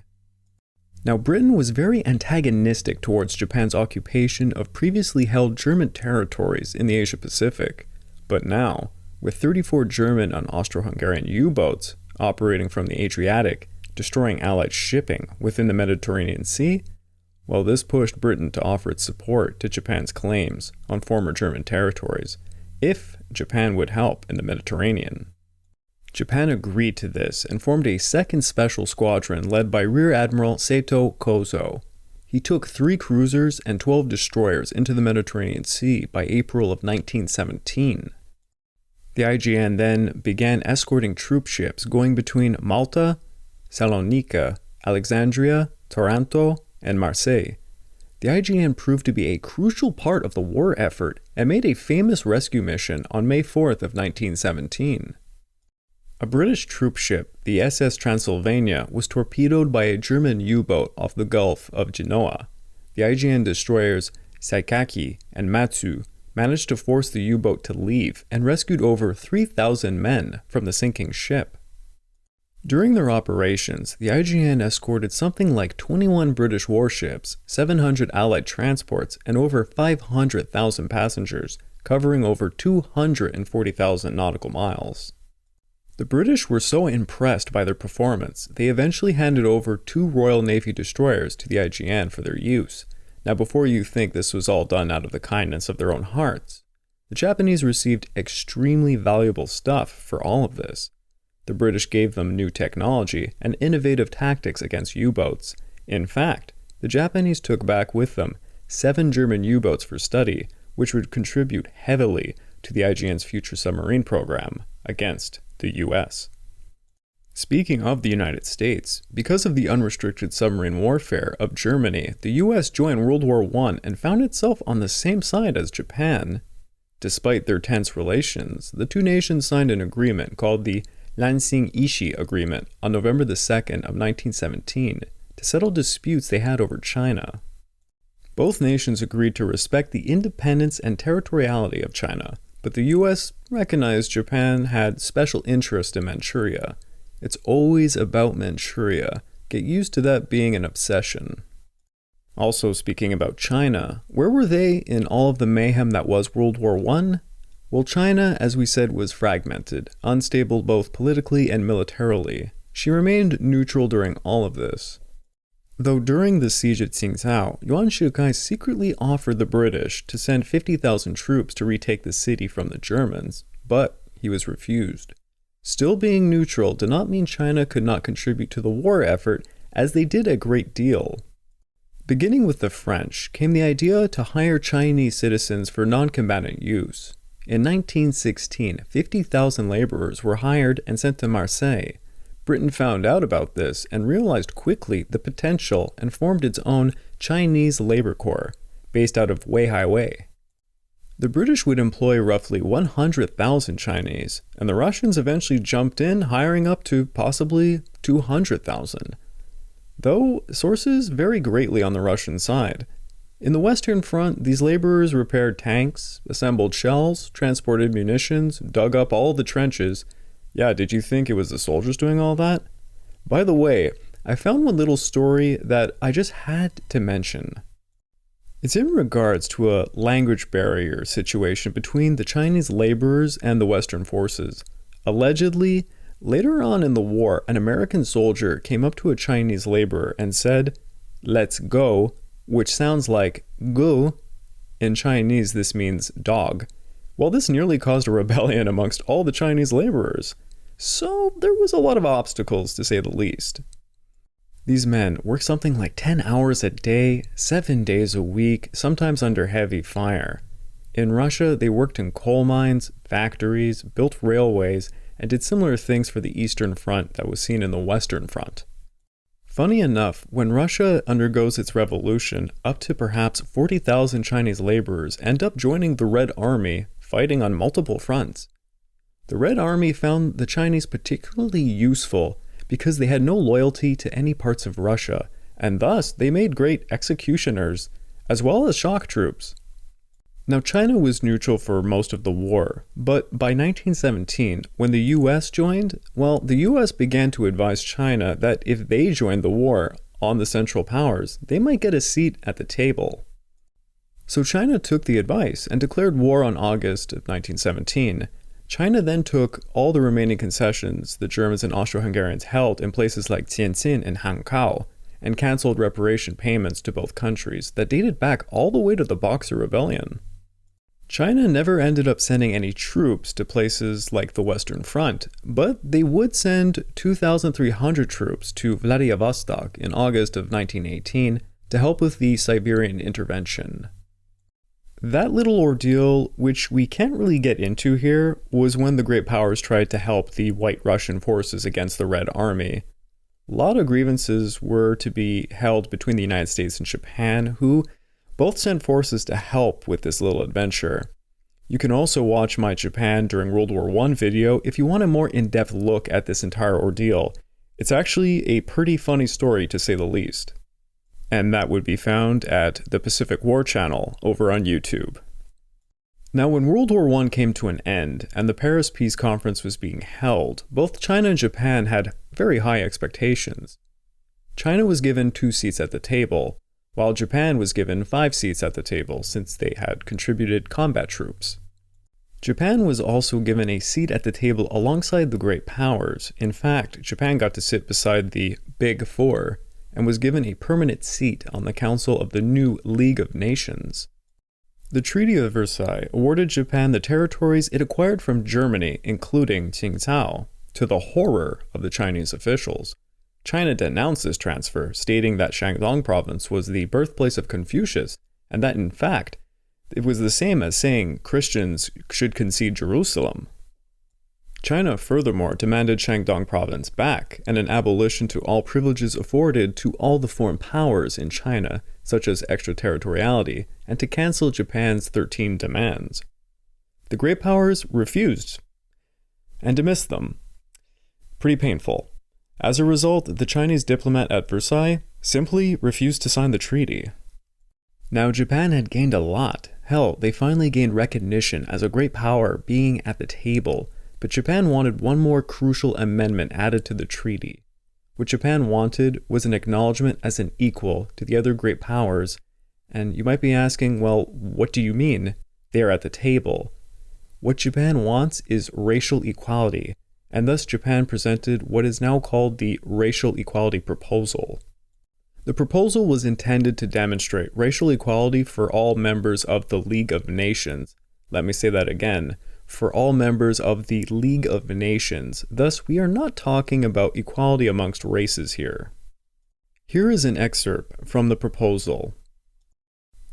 Now, Britain was very antagonistic towards Japan's occupation of previously held German territories in the Asia-Pacific, but now, with 34 German and Austro-Hungarian U-boats operating from the Adriatic, destroying Allied shipping within the Mediterranean Sea, well, this pushed Britain to offer its support to Japan's claims on former German territories, if Japan would help in the Mediterranean. Japan agreed to this and formed a 2nd Special Squadron led by Rear Admiral Seito Kozo. He took 3 cruisers and 12 destroyers into the Mediterranean Sea by April of 1917. The IJN then began escorting troop ships going between Malta, Salonika, Alexandria, Taranto, and Marseille. The IJN proved to be a crucial part of the war effort and made a famous rescue mission on May 4th of 1917. A British troop ship, the SS Transylvania, was torpedoed by a German U-boat off the Gulf of Genoa. The IJN destroyers Saikaki and Matsu managed to force the U-boat to leave and rescued over 3,000 men from the sinking ship. During their operations, the IJN escorted something like 21 British warships, 700 Allied transports, and over 500,000 passengers, covering over 240,000 nautical miles. The British were so impressed by their performance, they eventually handed over 2 Royal Navy destroyers to the IJN for their use. Now, before you think this was all done out of the kindness of their own hearts, the Japanese received extremely valuable stuff for all of this. The British gave them new technology and innovative tactics against U-boats. In fact, the Japanese took back with them 7 German U-boats for study, which would contribute heavily to the IJN's future submarine program against the US. Speaking of the United States, because of the unrestricted submarine warfare of Germany, the US joined World War I and found itself on the same side as Japan. Despite their tense relations, the two nations signed an agreement called the Lansing-Ishii Agreement on November 2nd of 1917 to settle disputes they had over China. Both nations agreed to respect the independence and territoriality of China, but the US recognized Japan had special interest in Manchuria. It's always about Manchuria. Get used to that being an obsession. Also, speaking about China, where were they in all of the mayhem that was World War I? Well, China, as we said, was fragmented, unstable both politically and militarily. She remained neutral during all of this. Though during the Siege of Tsingtao, Yuan Shikai secretly offered the British to send 50,000 troops to retake the city from the Germans, but he was refused. Still being neutral did not mean China could not contribute to the war effort, as they did a great deal. Beginning with the French came the idea to hire Chinese citizens for non-combatant use. In 1916, 50,000 laborers were hired and sent to Marseille. Britain found out about this and realized quickly the potential and formed its own Chinese Labor Corps, based out of Weihai Wei. The British would employ roughly 100,000 Chinese, and the Russians eventually jumped in, hiring up to possibly 200,000. Though sources vary greatly on the Russian side. In the Western Front, these laborers repaired tanks, assembled shells, transported munitions, dug up all the trenches. Yeah, did you think it was the soldiers doing all that? By the way, I found one little story that I just had to mention. It's in regards to a language barrier situation between the Chinese laborers and the Western forces. Allegedly, later on in the war, an American soldier came up to a Chinese laborer and said, "Let's go," which sounds like go. In Chinese, this means dog. Well, this nearly caused a rebellion amongst all the Chinese laborers. So there was a lot of obstacles, to say the least. These men worked something like 10 hours a day, 7 days a week, sometimes under heavy fire. In Russia, they worked in coal mines, factories, built railways, and did similar things for the Eastern Front that was seen in the Western Front. Funny enough, when Russia undergoes its revolution, up to perhaps 40,000 Chinese laborers end up joining the Red Army, fighting on multiple fronts. The Red Army found the Chinese particularly useful because they had no loyalty to any parts of Russia, and thus they made great executioners, as well as shock troops. Now, China was neutral for most of the war, but by 1917, when the US joined, well, the US began to advise China that if they joined the war on the Central Powers, they might get a seat at the table. So China took the advice and declared war on August of 1917. China then took all the remaining concessions the Germans and Austro-Hungarians held in places like Tianjin and Hankow, and cancelled reparation payments to both countries that dated back all the way to the Boxer Rebellion. China never ended up sending any troops to places like the Western Front, but they would send 2,300 troops to Vladivostok in August of 1918 to help with the Siberian intervention. That little ordeal, which we can't really get into here, was when the Great Powers tried to help the White Russian forces against the Red Army. A lot of grievances were to be held between the United States and Japan, who both sent forces to help with this little adventure. You can also watch my Japan during World War I video if you want a more in-depth look at this entire ordeal. It's actually a pretty funny story, to say the least. And that would be found at the Pacific War channel over on YouTube. Now, when World War I came to an end and the Paris Peace Conference was being held, both China and Japan had very high expectations. China was given 2 seats at the table, while Japan was given 5 seats at the table since they had contributed combat troops. Japan was also given a seat at the table alongside the great powers. In fact, Japan got to sit beside the Big Four and was given a permanent seat on the Council of the new League of Nations. The Treaty of Versailles awarded Japan the territories it acquired from Germany, including Tsingtao, to the horror of the Chinese officials. China denounced this transfer, stating that Shandong province was the birthplace of Confucius, and that in fact, it was the same as saying Christians should concede Jerusalem. China furthermore demanded Shandong province back and an abolition to all privileges afforded to all the foreign powers in China, such as extraterritoriality, and to cancel Japan's 13 demands. The great powers refused and dismissed them. Pretty painful. As a result, the Chinese diplomat at Versailles simply refused to sign the treaty. Now, Japan had gained a lot. Hell, they finally gained recognition as a great power being at the table, but Japan wanted one more crucial amendment added to the treaty. What Japan wanted was an acknowledgement as an equal to the other great powers, and you might be asking, well, what do you mean? They are at the table. What Japan wants is racial equality, and thus Japan presented what is now called the Racial Equality Proposal. The proposal was intended to demonstrate racial equality for all members of the League of Nations. Let me say that again. For all members of the League of Nations. Thus, we are not talking about equality amongst races here. Here is an excerpt from the proposal.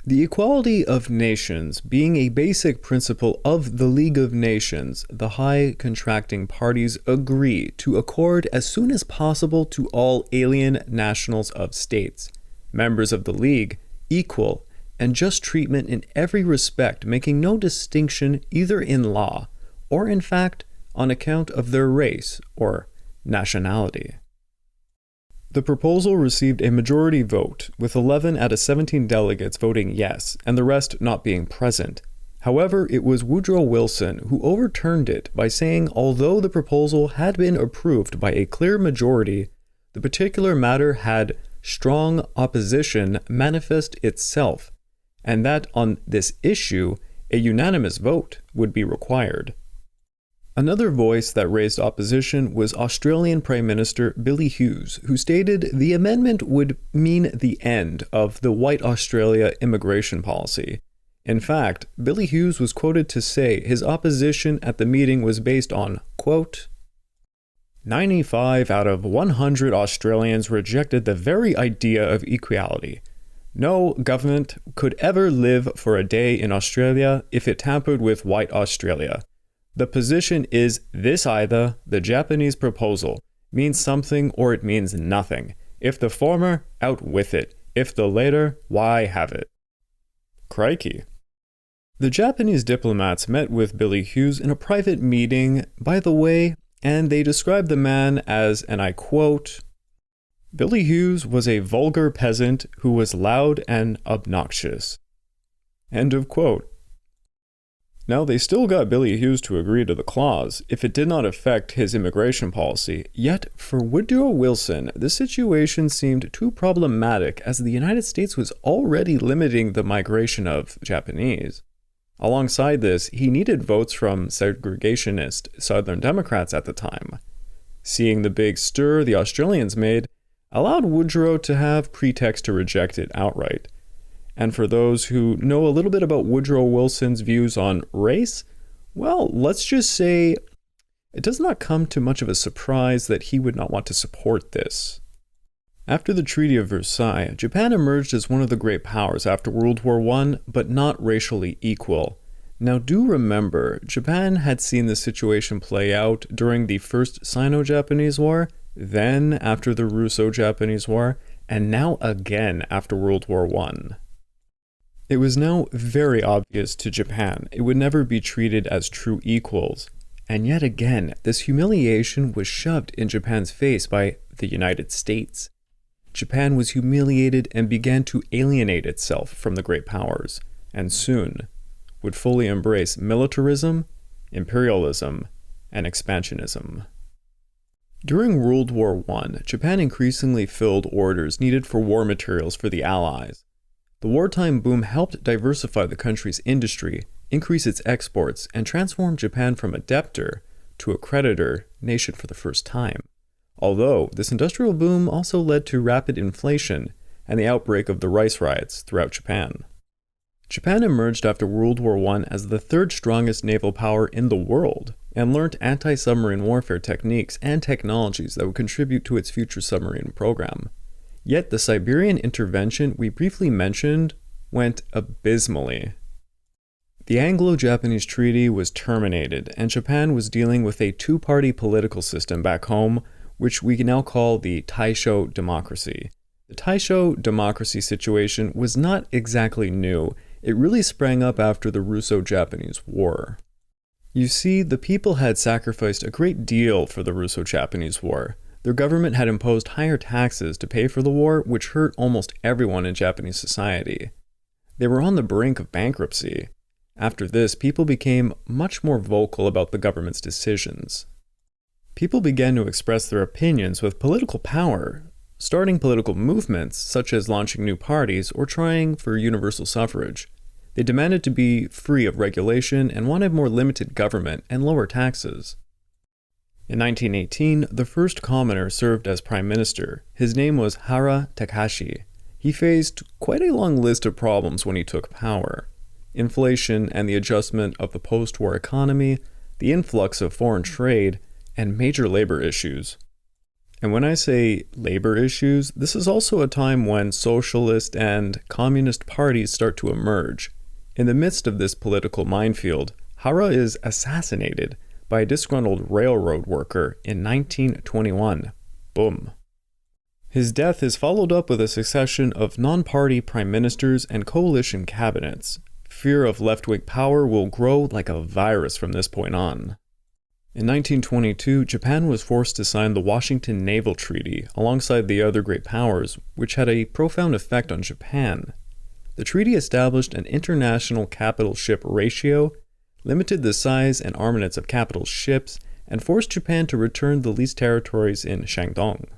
The equality of nations being a basic principle of the League of Nations, the high contracting parties agree to accord as soon as possible to all alien nationals of states, members of the League, equal and just treatment in every respect, making no distinction either in law or in fact on account of their race or nationality. The proposal received a majority vote, with 11 out of 17 delegates voting yes, and the rest not being present. However, it was Woodrow Wilson who overturned it by saying although the proposal had been approved by a clear majority, the particular matter had strong opposition manifest itself, and that on this issue, a unanimous vote would be required. Another voice that raised opposition was Australian Prime Minister Billy Hughes, who stated the amendment would mean the end of the White Australia immigration policy. In fact, Billy Hughes was quoted to say his opposition at the meeting was based on, quote, 95 out of 100 Australians rejected the very idea of equality. No government could ever live for a day in Australia if it tampered with White Australia. The position is this: either the Japanese proposal means something or it means nothing. If the former, out with it. If the latter, why have it? Crikey. The Japanese diplomats met with Billy Hughes in a private meeting, by the way, and they described the man as, and I quote, Billy Hughes was a vulgar peasant who was loud and obnoxious. End of quote. Now, they still got Billy Hughes to agree to the clause, if it did not affect his immigration policy, yet for Woodrow Wilson, the situation seemed too problematic as the United States was already limiting the migration of Japanese. Alongside this, he needed votes from segregationist Southern Democrats at the time. Seeing the big stir the Australians made allowed Woodrow to have pretext to reject it outright. And for those who know a little bit about Woodrow Wilson's views on race, well, let's just say it does not come to much of a surprise that he would not want to support this. After the Treaty of Versailles, Japan emerged as one of the great powers after World War I, but not racially equal. Now do remember, Japan had seen this situation play out during the First Sino-Japanese War, then after the Russo-Japanese War, and now again after World War I. It was now very obvious to Japan it would never be treated as true equals, and yet again, this humiliation was shoved in Japan's face by the United States. Japan was humiliated and began to alienate itself from the great powers, and soon would fully embrace militarism, imperialism, and expansionism. During World War I, Japan increasingly filled orders needed for war materials for the Allies. The wartime boom helped diversify the country's industry, increase its exports, and transform Japan from a debtor to a creditor nation for the first time. Although, this industrial boom also led to rapid inflation and the outbreak of the rice riots throughout Japan. Japan emerged after World War I as the third strongest naval power in the world, and learned anti-submarine warfare techniques and technologies that would contribute to its future submarine program. Yet the Siberian intervention we briefly mentioned went abysmally. The Anglo-Japanese Treaty was terminated, and Japan was dealing with a two-party political system back home, which we now call the Taisho democracy. The Taisho democracy situation was not exactly new. It really sprang up after the Russo-Japanese War. You see, the people had sacrificed a great deal for the Russo-Japanese War. Their government had imposed higher taxes to pay for the war, which hurt almost everyone in Japanese society. They were on the brink of bankruptcy. After this, people became much more vocal about the government's decisions. People began to express their opinions with political power, starting political movements such as launching new parties or trying for universal suffrage. They demanded to be free of regulation and wanted more limited government and lower taxes. In 1918, the first commoner served as prime minister. His name was Hara Takashi. He faced quite a long list of problems when he took power. Inflation and the adjustment of the post-war economy, the influx of foreign trade, and major labor issues. And when I say labor issues, this is also a time when socialist and communist parties start to emerge. In the midst of this political minefield, Hara is assassinated by a disgruntled railroad worker in 1921. Boom. His death is followed up with a succession of non-party prime ministers and coalition cabinets. Fear of left-wing power will grow like a virus from this point on. In 1922, Japan was forced to sign the Washington Naval Treaty alongside the other great powers, which had a profound effect on Japan. The treaty established an international capital ship ratio, limited the size and armaments of capital ships, and forced Japan to return the leased territories in Shandong.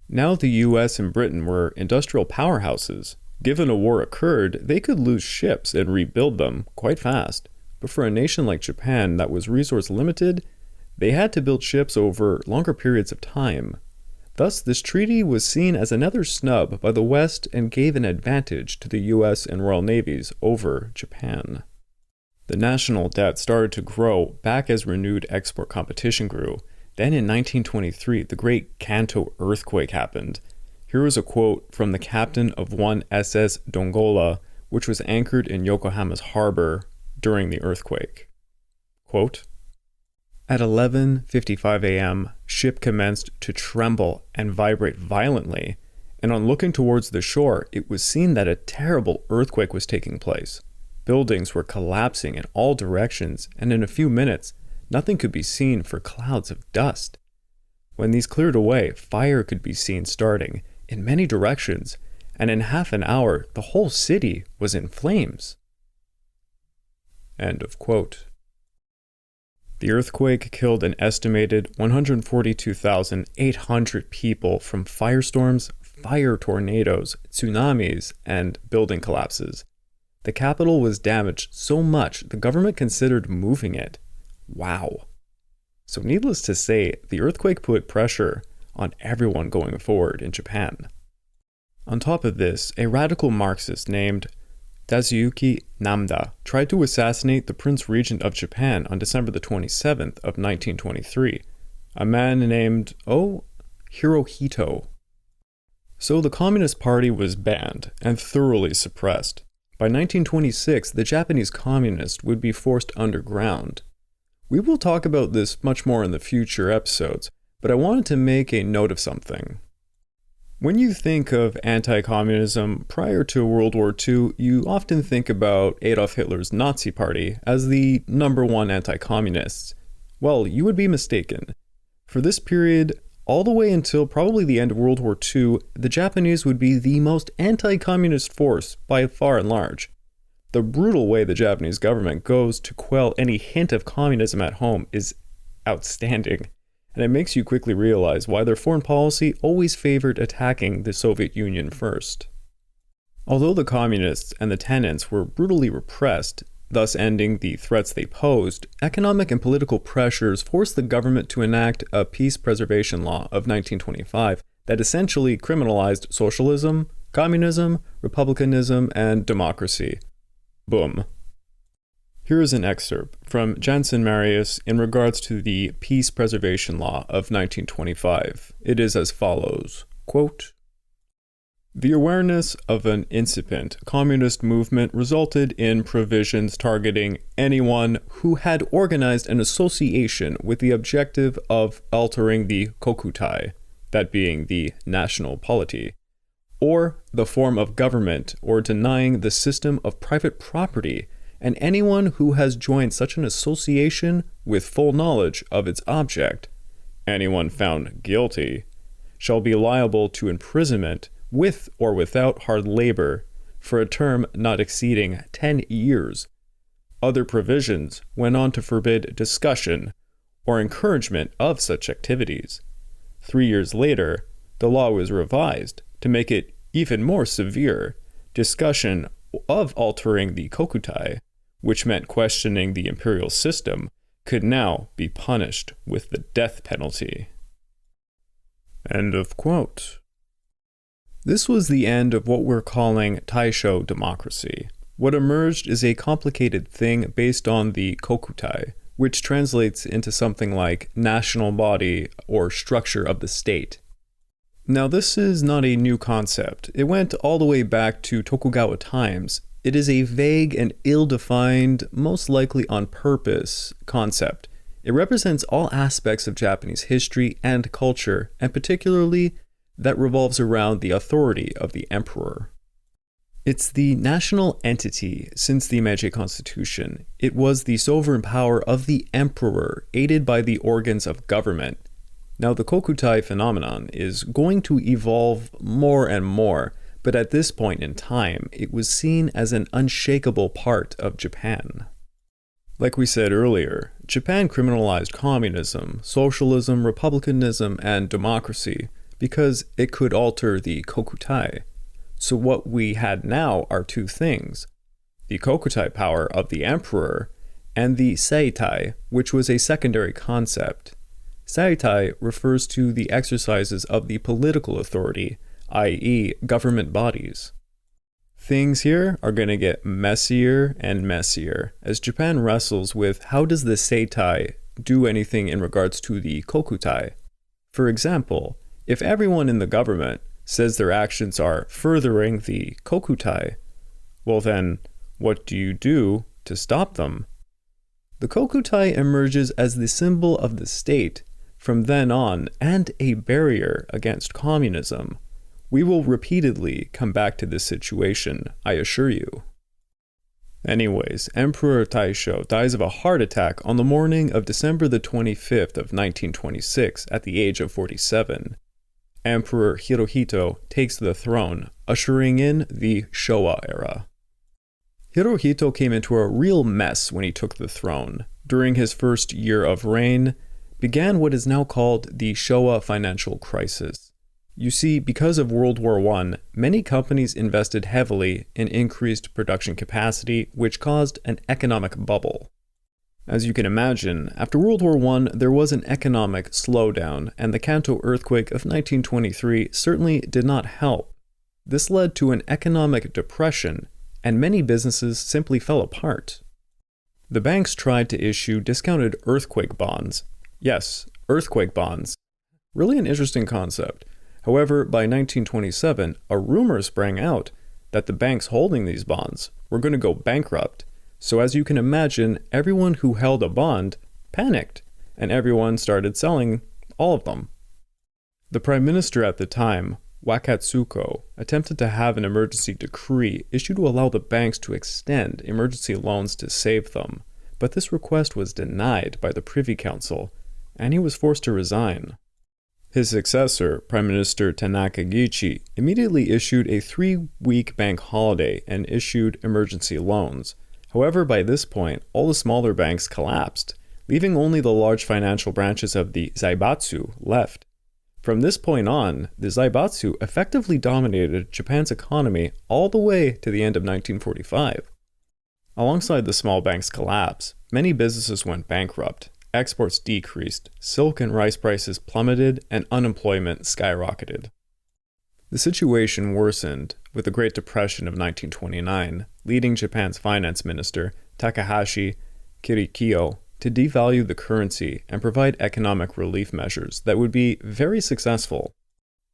Now the US and Britain were industrial powerhouses. Given a war occurred, they could lose ships and rebuild them quite fast. But for a nation like Japan that was resource limited, they had to build ships over longer periods of time. Thus, this treaty was seen as another snub by the West and gave an advantage to the US and Royal Navies over Japan. The national debt started to grow back as renewed export competition grew. Then in 1923, the Great Kanto earthquake happened. Here is a quote from the captain of one SS Dongola, which was anchored in Yokohama's harbor during the earthquake. Quote, "At 11:55 a.m., ship commenced to tremble and vibrate violently, and on looking towards the shore, it was seen that a terrible earthquake was taking place. Buildings were collapsing in all directions, and in a few minutes, nothing could be seen for clouds of dust. When these cleared away, fire could be seen starting in many directions, and in half an hour, the whole city was in flames." End of quote. The earthquake killed an estimated 142,800 people from firestorms, fire tornadoes, tsunamis, and building collapses. The capital was damaged so much the government considered moving it. Wow. So needless to say, the earthquake put pressure on everyone going forward in Japan. On top of this, a radical Marxist named Tazuyuki Namda tried to assassinate the Prince Regent of Japan on December the 27th of 1923, a man named, Hirohito. So the Communist Party was banned and thoroughly suppressed. By 1926, the Japanese communists would be forced underground. We will talk about this much more in the future episodes, but I wanted to make a note of something. When you think of anti-communism prior to World War II, you often think about Adolf Hitler's Nazi Party as the #1 anti-communists. Well, you would be mistaken. For this period, all the way until probably the end of World War II, the Japanese would be the most anti-communist force by far and large. The brutal way the Japanese government goes to quell any hint of communism at home is outstanding. And it makes you quickly realize why their foreign policy always favored attacking the Soviet Union first. Although the communists and the tenants were brutally repressed, thus ending the threats they posed, economic and political pressures forced the government to enact a peace preservation law of 1925 that essentially criminalized socialism, communism, republicanism, and democracy. Boom. Here is an excerpt from Jansen Marius in regards to the Peace Preservation Law of 1925. It is as follows, quote, "The awareness of an incipient communist movement resulted in provisions targeting anyone who had organized an association with the objective of altering the kokutai, that being the national polity, or the form of government, or denying the system of private property, and anyone who has joined such an association with full knowledge of its object, anyone found guilty, shall be liable to imprisonment with or without hard labor for a term not exceeding 10 years. Other provisions went on to forbid discussion or encouragement of such activities. 3 years later, the law was revised to make it even more severe. Discussion of altering the kokutai, which meant questioning the imperial system, could now be punished with the death penalty." End of quote. This was the end of what we're calling Taisho democracy. What emerged is a complicated thing based on the kokutai, which translates into something like national body or structure of the state. Now, this is not a new concept. It went all the way back to Tokugawa times. It is a vague and ill-defined, most likely on purpose, concept. It represents all aspects of Japanese history and culture, and particularly that revolves around the authority of the emperor. It's the national entity since the Meiji Constitution. It was the sovereign power of the emperor, aided by the organs of government. Now, the kokutai phenomenon is going to evolve more and more, but at this point in time, it was seen as an unshakable part of Japan. Like we said earlier, Japan criminalized communism, socialism, republicanism, and democracy because it could alter the kokutai. So what we had now are two things: the kokutai power of the emperor and the seitai, which was a secondary concept. Seitai refers to the exercises of the political authority, i.e. government bodies. Things here are going to get messier and messier as Japan wrestles with how does the seitai do anything in regards to the kokutai. For example, if everyone in the government says their actions are furthering the kokutai, well then, what do you do to stop them? The kokutai emerges as the symbol of the state from then on and a barrier against communism. We will repeatedly come back to this situation, I assure you. Anyways, Emperor Taisho dies of a heart attack on the morning of December the 25th of 1926 at the age of 47. Emperor Hirohito takes the throne, ushering in the Showa era. Hirohito came into a real mess when he took the throne. During his first year of reign, began what is now called the Showa financial crisis. You see, because of World War I, many companies invested heavily in increased production capacity, which caused an economic bubble. As you can imagine, after World War I, there was an economic slowdown, and the Kanto earthquake of 1923 certainly did not help. This led to an economic depression, and many businesses simply fell apart. The banks tried to issue discounted earthquake bonds. Yes, earthquake bonds. Really an interesting concept. However, by 1927, a rumor sprang out that the banks holding these bonds were going to go bankrupt. So as you can imagine, everyone who held a bond panicked, and everyone started selling all of them. The prime minister at the time, Wakatsuko, attempted to have an emergency decree issued to allow the banks to extend emergency loans to save them, but this request was denied by the Privy Council, and he was forced to resign. His successor, Prime Minister Tanaka Gichi, immediately issued a 3-week bank holiday and issued emergency loans. However, by this point, all the smaller banks collapsed, leaving only the large financial branches of the zaibatsu left. From this point on, the zaibatsu effectively dominated Japan's economy all the way to the end of 1945. Alongside the small banks' collapse, many businesses went bankrupt, exports decreased, silk and rice prices plummeted, and unemployment skyrocketed. The situation worsened with the Great Depression of 1929, leading Japan's finance minister, Takahashi Kirikyo, to devalue the currency and provide economic relief measures that would be very successful.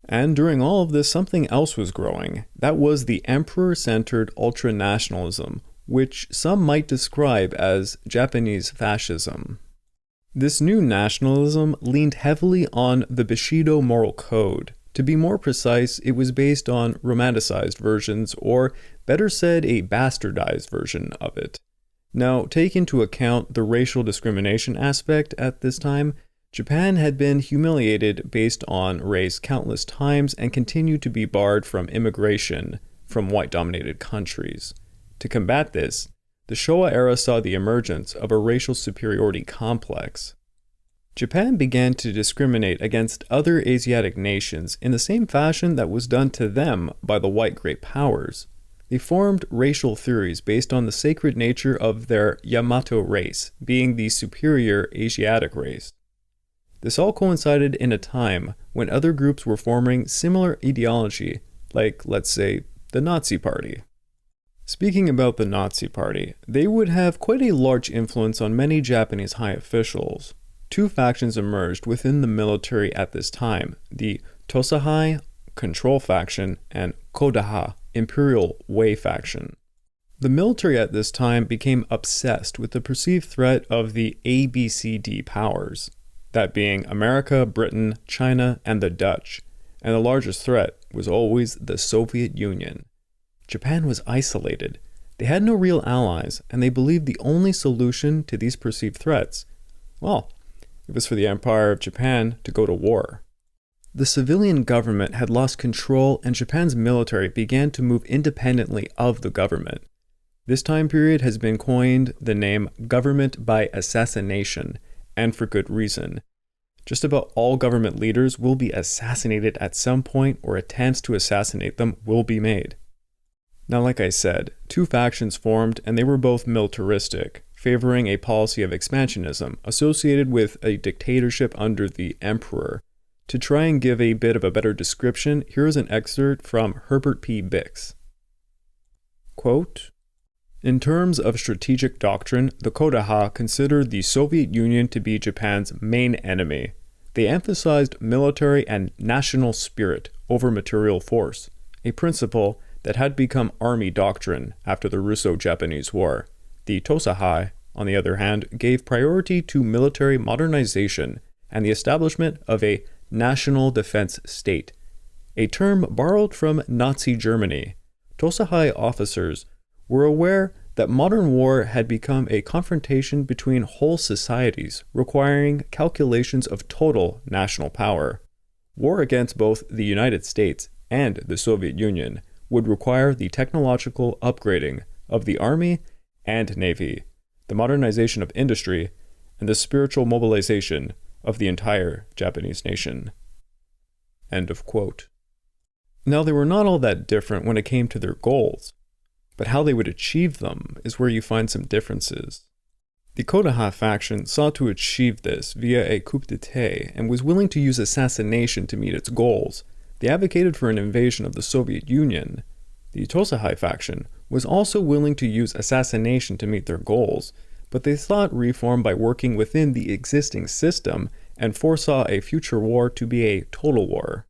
And during all of this, something else was growing. That was the emperor-centered ultra-nationalism, which some might describe as Japanese fascism. This new nationalism leaned heavily on the Bushido moral code. To be more precise, it was based on romanticized versions, or better said, a bastardized version of it. Now, take into account the racial discrimination aspect at this time. Japan had been humiliated based on race countless times and continued to be barred from immigration from white-dominated countries. To combat this, the Showa era saw the emergence of a racial superiority complex. Japan began to discriminate against other Asiatic nations in the same fashion that was done to them by the white great powers. They formed racial theories based on the sacred nature of their Yamato race being the superior Asiatic race. This all coincided in a time when other groups were forming similar ideology, like, let's say, the Nazi Party. Speaking about the Nazi Party, they would have quite a large influence on many Japanese high officials. Two factions emerged within the military at this time, the Toseiha, Control faction, and Kodoha, Imperial Way faction. The military at this time became obsessed with the perceived threat of the ABCD powers, that being America, Britain, China, and the Dutch, and the largest threat was always the Soviet Union. Japan was isolated. They had no real allies, and they believed the only solution to these perceived threats, well, it was for the Empire of Japan to go to war. The civilian government had lost control, and Japan's military began to move independently of the government. This time period has been coined the name government by assassination, and for good reason. Just about all government leaders will be assassinated at some point, or attempts to assassinate them will be made. Now, like I said, two factions formed, and they were both militaristic, favoring a policy of expansionism associated with a dictatorship under the emperor. To try and give a bit of a better description, here is an excerpt from Herbert P. Bix. Quote, "In terms of strategic doctrine, the Kodoha considered the Soviet Union to be Japan's main enemy. They emphasized military and national spirit over material force, a principle that had become army doctrine after the Russo-Japanese War. The Toseiha, on the other hand, gave priority to military modernization and the establishment of a national defense state, a term borrowed from Nazi Germany. Toseiha officers were aware that modern war had become a confrontation between whole societies, requiring calculations of total national power. War against both the United States and the Soviet Union would require the technological upgrading of the army and navy, the modernization of industry, and the spiritual mobilization of the entire Japanese nation." End of quote. Now, they were not all that different when it came to their goals, but how they would achieve them is where you find some differences. The Kodoha faction sought to achieve this via a coup d'etat and was willing to use assassination to meet its goals. They advocated for an invasion of the Soviet Union. The Toseiha faction was also willing to use assassination to meet their goals, but they sought reform by working within the existing system and foresaw a future war to be a total war.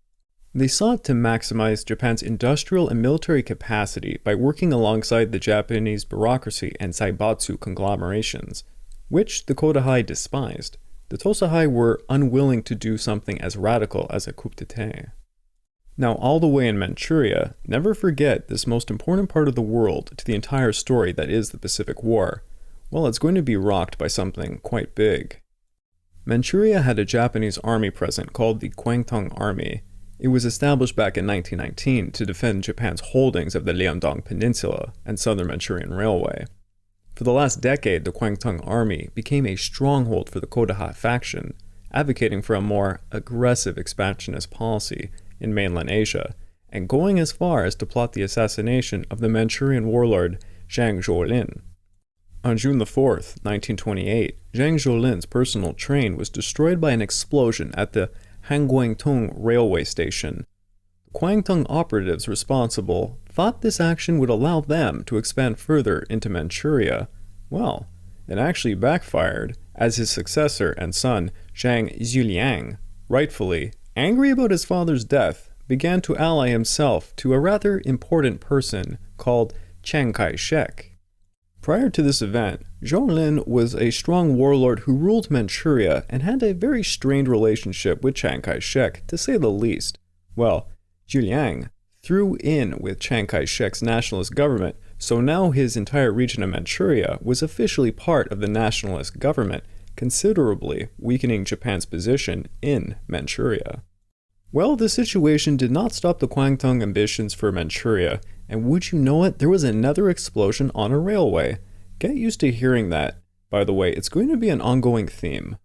They sought to maximize Japan's industrial and military capacity by working alongside the Japanese bureaucracy and Zaibatsu conglomerations, which the Kodoha despised. The Toseiha were unwilling to do something as radical as a coup d'etat. Now, all the way in Manchuria, never forget this most important part of the world to the entire story that is the Pacific War. Well, it's going to be rocked by something quite big. Manchuria had a Japanese army present called the Kwantung Army. It was established back in 1919 to defend Japan's holdings of the Liaodong Peninsula and Southern Manchurian Railway. For the last decade, the Kwantung Army became a stronghold for the Kodoha faction, advocating for a more aggressive expansionist policy in mainland Asia, and going as far as to plot the assassination of the Manchurian warlord Zhang Zhuolin. On June the 4th, 1928, Zhang Zhoulin's personal train was destroyed by an explosion at the Kwantung railway station. The Kwantung operatives responsible thought this action would allow them to expand further into Manchuria. Well, it actually backfired, as his successor and son, Zhang Zhuliang, rightfully angry about his father's death, began to ally himself to a rather important person called Chiang Kai-shek. Prior to this event, Zhoulin was a strong warlord who ruled Manchuria and had a very strained relationship with Chiang Kai-shek, to say the least. Well, Zhuliang threw in with Chiang Kai-shek's nationalist government, so now his entire region of Manchuria was officially part of the nationalist government, considerably weakening Japan's position in Manchuria. Well, the situation did not stop the Kwantung ambitions for Manchuria, and would you know it, there was another explosion on a railway. Get used to hearing that. By the way, it's going to be an ongoing theme.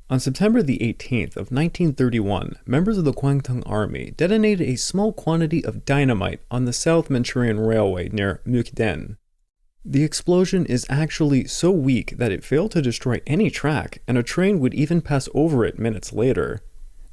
On September the 18th of 1931, members of the Kwantung Army detonated a small quantity of dynamite on the South Manchurian Railway near Mukden. The explosion is actually so weak that it failed to destroy any track, and a train would even pass over it minutes later.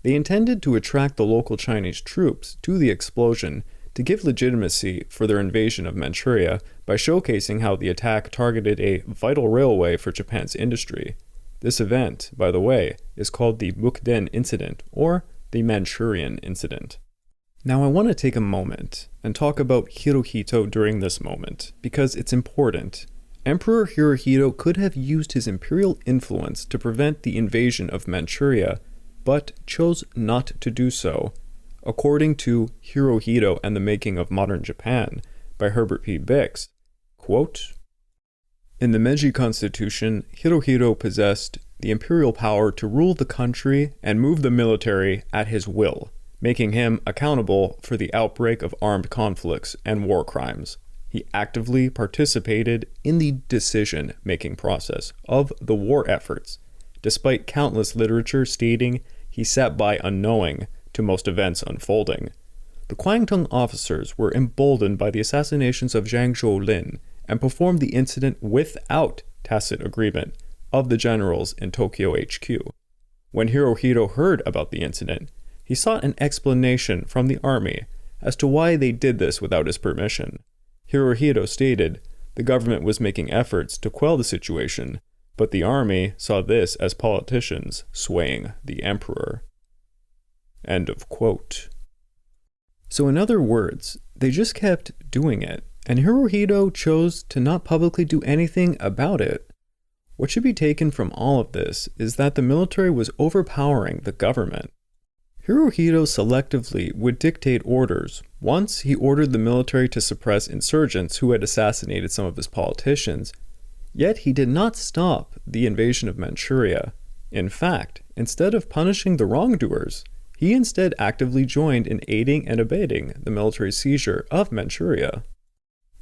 They intended to attract the local Chinese troops to the explosion to give legitimacy for their invasion of Manchuria by showcasing how the attack targeted a vital railway for Japan's industry. This event, by the way, is called the Mukden Incident, or the Manchurian Incident. Now I want to take a moment and talk about Hirohito during this moment, because it's important. Emperor Hirohito could have used his imperial influence to prevent the invasion of Manchuria, but chose not to do so. According to Hirohito and the Making of Modern Japan by Herbert P. Bix, quote, "In the Meiji Constitution, Hirohito possessed the imperial power to rule the country and move the military at his will, making him accountable for the outbreak of armed conflicts and war crimes. He actively participated in the decision-making process of the war efforts, despite countless literature stating he sat by unknowing to most events unfolding. The Kwantung officers were emboldened by the assassinations of Zhang Zhoulin and performed the incident without tacit agreement of the generals in Tokyo HQ. When Hirohito heard about the incident, he sought an explanation from the army as to why they did this without his permission. Hirohito stated the government was making efforts to quell the situation, but the army saw this as politicians swaying the emperor." End of quote. So in other words, they just kept doing it, and Hirohito chose to not publicly do anything about it. What should be taken from all of this is that the military was overpowering the government. Hirohito selectively would dictate orders. Once he ordered the military to suppress insurgents who had assassinated some of his politicians, yet he did not stop the invasion of Manchuria. In fact, instead of punishing the wrongdoers, he instead actively joined in aiding and abetting the military seizure of Manchuria.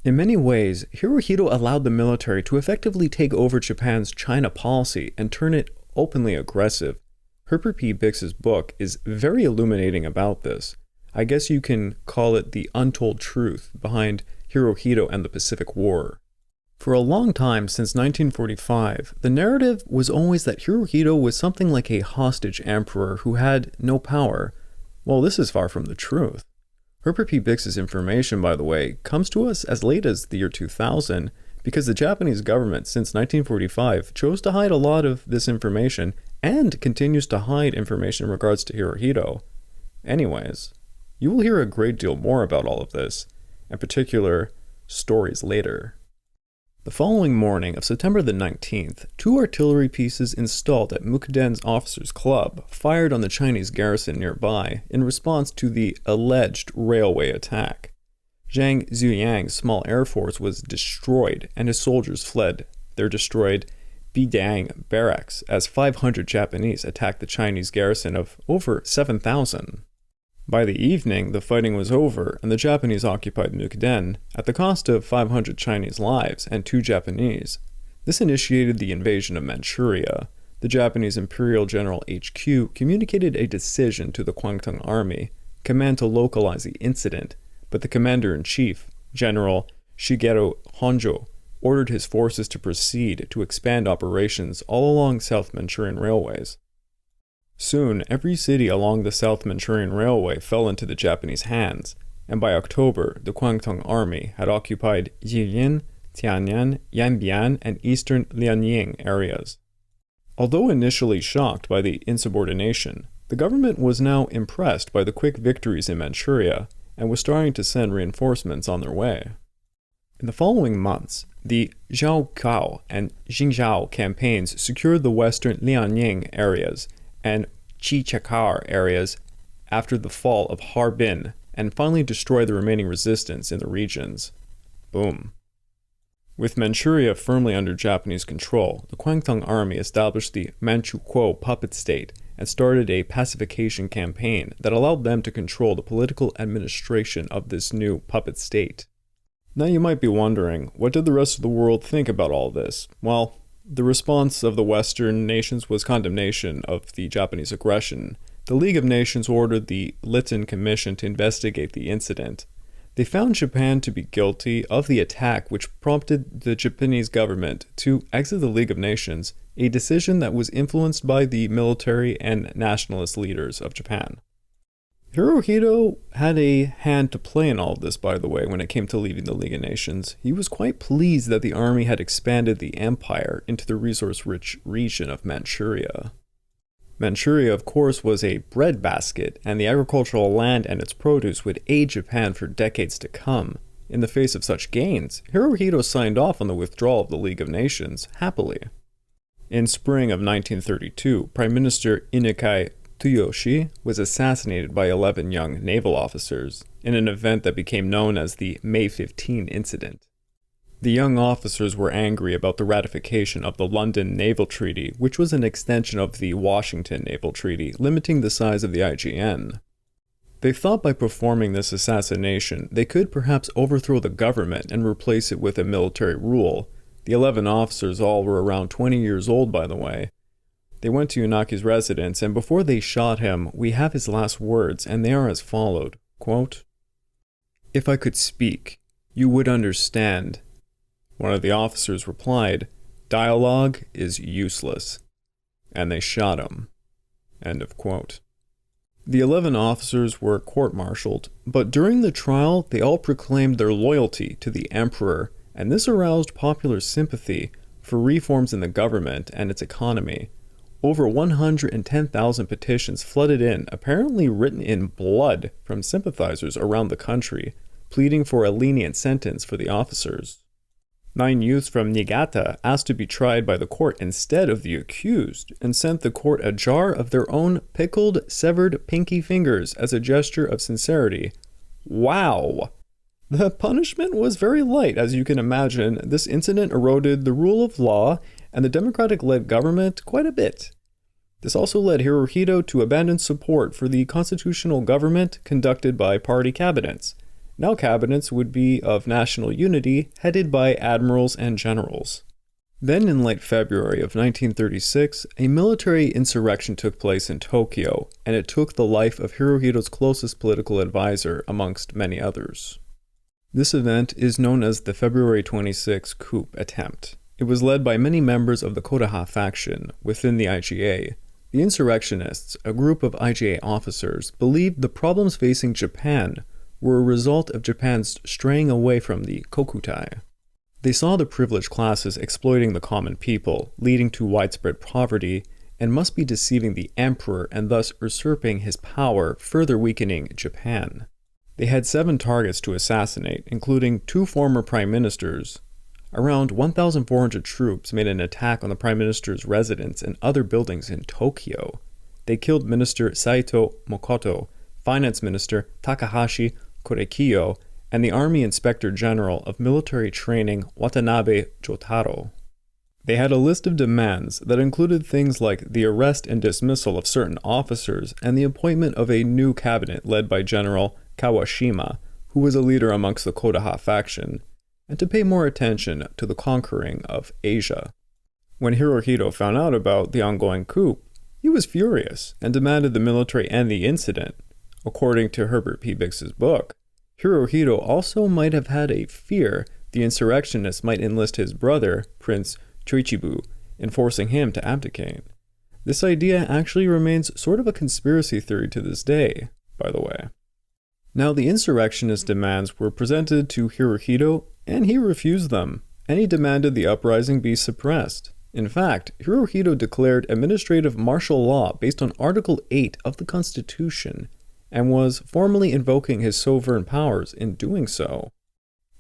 In many ways, Hirohito allowed the military to effectively take over Japan's China policy and turn it openly aggressive. Herbert P. Bix's book is very illuminating about this. I guess you can call it the untold truth behind Hirohito and the Pacific War. For a long time, since 1945, the narrative was always that Hirohito was something like a hostage emperor who had no power. Well, this is far from the truth. Herbert P. Bix's information, by the way, comes to us as late as the year 2000, because the Japanese government since 1945 chose to hide a lot of this information and continues to hide information in regards to Hirohito. Anyways, you will hear a great deal more about all of this, in particular, stories later. The following morning of September the 19th, 2 artillery pieces installed at Mukden's Officers' Club fired on the Chinese garrison nearby in response to the alleged railway attack. Zhang Zhuliang's small air force was destroyed and his soldiers fled their destroyed Bidang barracks as 500 Japanese attacked the Chinese garrison of over 7,000. By the evening, the fighting was over and the Japanese occupied Mukden at the cost of 500 Chinese lives and 2 Japanese. This initiated the invasion of Manchuria. The Japanese Imperial General HQ communicated a decision to the Kwantung Army, command to localize the incident, but the commander-in-chief, General Shigeru Honjo, ordered his forces to proceed to expand operations all along South Manchurian railways. Soon, every city along the South Manchurian Railway fell into the Japanese hands, and by October, the Kwantung Army had occupied Jilin, Tianyan, Yanbian, and eastern Lianying areas. Although initially shocked by the insubordination, the government was now impressed by the quick victories in Manchuria and was starting to send reinforcements on their way. In the following months, the Zhaokao and Jingzhou campaigns secured the western Lianying areas and Chichakar areas after the fall of Harbin and finally destroyed the remaining resistance in the regions. Boom. With Manchuria firmly under Japanese control, the Kwantung Army established the Manchukuo puppet state and started a pacification campaign that allowed them to control the political administration of this new puppet state. Now you might be wondering, what did the rest of the world think about all this? Well, the response of the Western nations was condemnation of the Japanese aggression. The League of Nations ordered the Lytton Commission to investigate the incident. They found Japan to be guilty of the attack, which prompted the Japanese government to exit the League of Nations, a decision that was influenced by the military and nationalist leaders of Japan. Hirohito had a hand to play in all of this, by the way, when it came to leaving the League of Nations. He was quite pleased that the army had expanded the empire into the resource-rich region of Manchuria. Manchuria, of course, was a breadbasket, and the agricultural land and its produce would aid Japan for decades to come. In the face of such gains, Hirohito signed off on the withdrawal of the League of Nations happily. In spring of 1932, Prime Minister Inokai Tsuyoshi was assassinated by 11 young naval officers in an event that became known as the May 15 incident. The young officers were angry about the ratification of the London Naval Treaty, which was an extension of the Washington Naval Treaty, limiting the size of the IJN. They thought by performing this assassination, they could perhaps overthrow the government and replace it with a military rule. The 11 officers all were around 20 years old, by the way. They went to Yunaki's residence, and before they shot him, we have his last words, and they are as followed, quote, "If I could speak, you would understand." One of the officers replied, "Dialogue is useless." And they shot him. End of quote. The 11 officers were court-martialed, but during the trial, they all proclaimed their loyalty to the emperor, and this aroused popular sympathy for reforms in the government and its economy. Over 110,000 petitions flooded in, apparently written in blood from sympathizers around the country, pleading for a lenient sentence for the officers. 9 youths from Niigata asked to be tried by the court instead of the accused, and sent the court a jar of their own pickled, severed pinky fingers as a gesture of sincerity. Wow! The punishment was very light, as you can imagine. This incident eroded the rule of law and the democratic-led government quite a bit. This also led Hirohito to abandon support for the constitutional government conducted by party cabinets. Now cabinets would be of national unity, headed by admirals and generals. Then in late February of 1936, a military insurrection took place in Tokyo, and it took the life of Hirohito's closest political advisor, amongst many others. This event is known as the February 26 coup attempt. It was led by many members of the Kodoha faction within the IGA. The insurrectionists, a group of IGA officers, believed the problems facing Japan were a result of Japan's straying away from the Kokutai. They saw the privileged classes exploiting the common people, leading to widespread poverty, and must be deceiving the emperor and thus usurping his power, further weakening Japan. They had 7 targets to assassinate, including 2 former prime ministers. Around 1,400 troops made an attack on the prime minister's residence and other buildings in Tokyo. They killed Minister Saito Mokoto, Finance Minister Takahashi Korekiyo, and the Army Inspector General of Military Training Watanabe Jotaro. They had a list of demands that included things like the arrest and dismissal of certain officers and the appointment of a new cabinet led by General Kawashima, who was a leader amongst the Kodoha faction, and to pay more attention to the conquering of Asia. When Hirohito found out about the ongoing coup, he was furious and demanded the military end the incident. According to Herbert P. Bix's book, Hirohito also might have had a fear the insurrectionists might enlist his brother, Prince Yoshihito, in forcing him to abdicate. This idea actually remains sort of a conspiracy theory to this day, by the way. Now, the insurrectionist demands were presented to Hirohito, and he refused them, and he demanded the uprising be suppressed. In fact, Hirohito declared administrative martial law based on Article 8 of the Constitution, and was formally invoking his sovereign powers in doing so.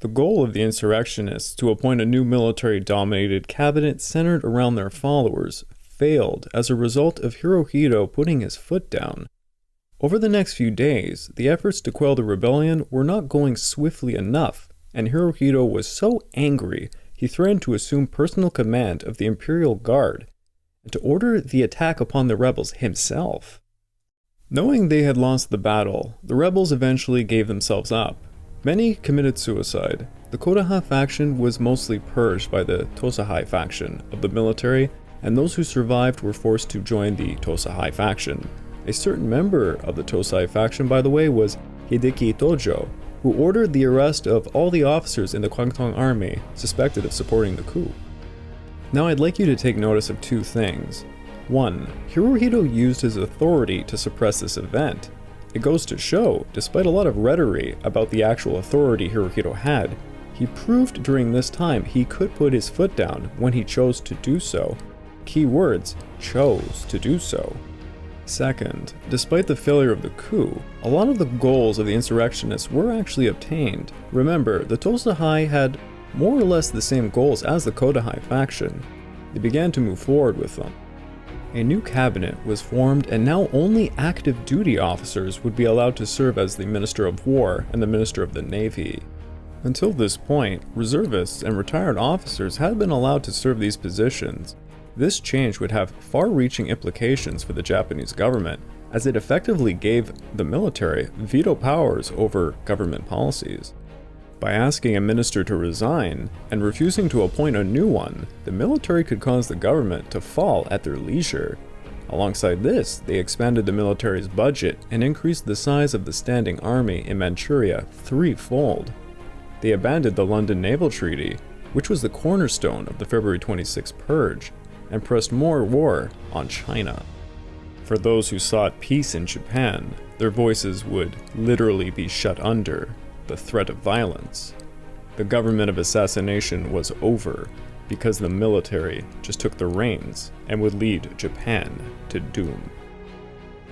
The goal of the insurrectionists to appoint a new military-dominated cabinet centered around their followers failed as a result of Hirohito putting his foot down. Over the next few days, the efforts to quell the rebellion were not going swiftly enough, and Hirohito was so angry he threatened to assume personal command of the Imperial Guard and to order the attack upon the rebels himself. Knowing they had lost the battle, the rebels eventually gave themselves up. Many committed suicide. The Kodoha faction was mostly purged by the Toseiha faction of the military, and those who survived were forced to join the Toseiha faction. A certain member of the Toseiha faction, by the way, was Hideki Tojo, who ordered the arrest of all the officers in the Kwantung Army suspected of supporting the coup. Now I'd like you to take notice of two things. 1. Hirohito used his authority to suppress this event. It goes to show, despite a lot of rhetoric about the actual authority Hirohito had, he proved during this time he could put his foot down when he chose to do so. Key words, chose to do so. Second, despite the failure of the coup, a lot of the goals of the insurrectionists were actually obtained. Remember, the Toseiha had more or less the same goals as the Kodoha faction. They began to move forward with them. A new cabinet was formed, and now only active duty officers would be allowed to serve as the Minister of War and the Minister of the Navy. Until this point, reservists and retired officers had been allowed to serve these positions. This change would have far-reaching implications for the Japanese government, as it effectively gave the military veto powers over government policies. By asking a minister to resign and refusing to appoint a new one, the military could cause the government to fall at their leisure. Alongside this, they expanded the military's budget and increased the size of the standing army in Manchuria threefold. They abandoned the London Naval Treaty, which was the cornerstone of the February 26 purge, and pressed more war on China. For those who sought peace in Japan, their voices would literally be shut under the threat of violence. The government of assassination was over because the military just took the reins and would lead Japan to doom.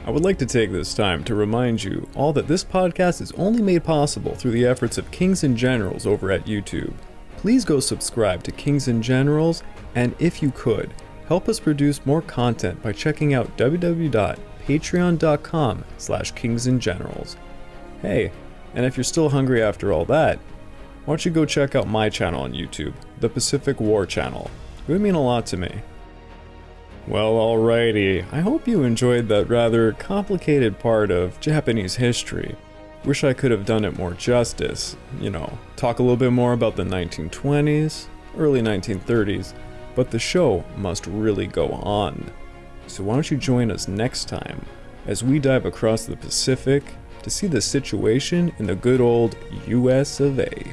I would like to take this time to remind you all that this podcast is only made possible through the efforts of Kings and Generals over at YouTube. Please go subscribe to Kings and Generals, and if you could, help us produce more content by checking out www.patreon.com/kingsandgenerals. Hey, and if you're still hungry after all that, why don't you go check out my channel on YouTube, the Pacific War Channel. It would mean a lot to me. Well, alrighty, I hope you enjoyed that rather complicated part of Japanese history. Wish I could have done it more justice, talk a little bit more about the 1920s, early 1930s, but the show must really go on. So why don't you join us next time as we dive across the Pacific to see the situation in the good old US of A.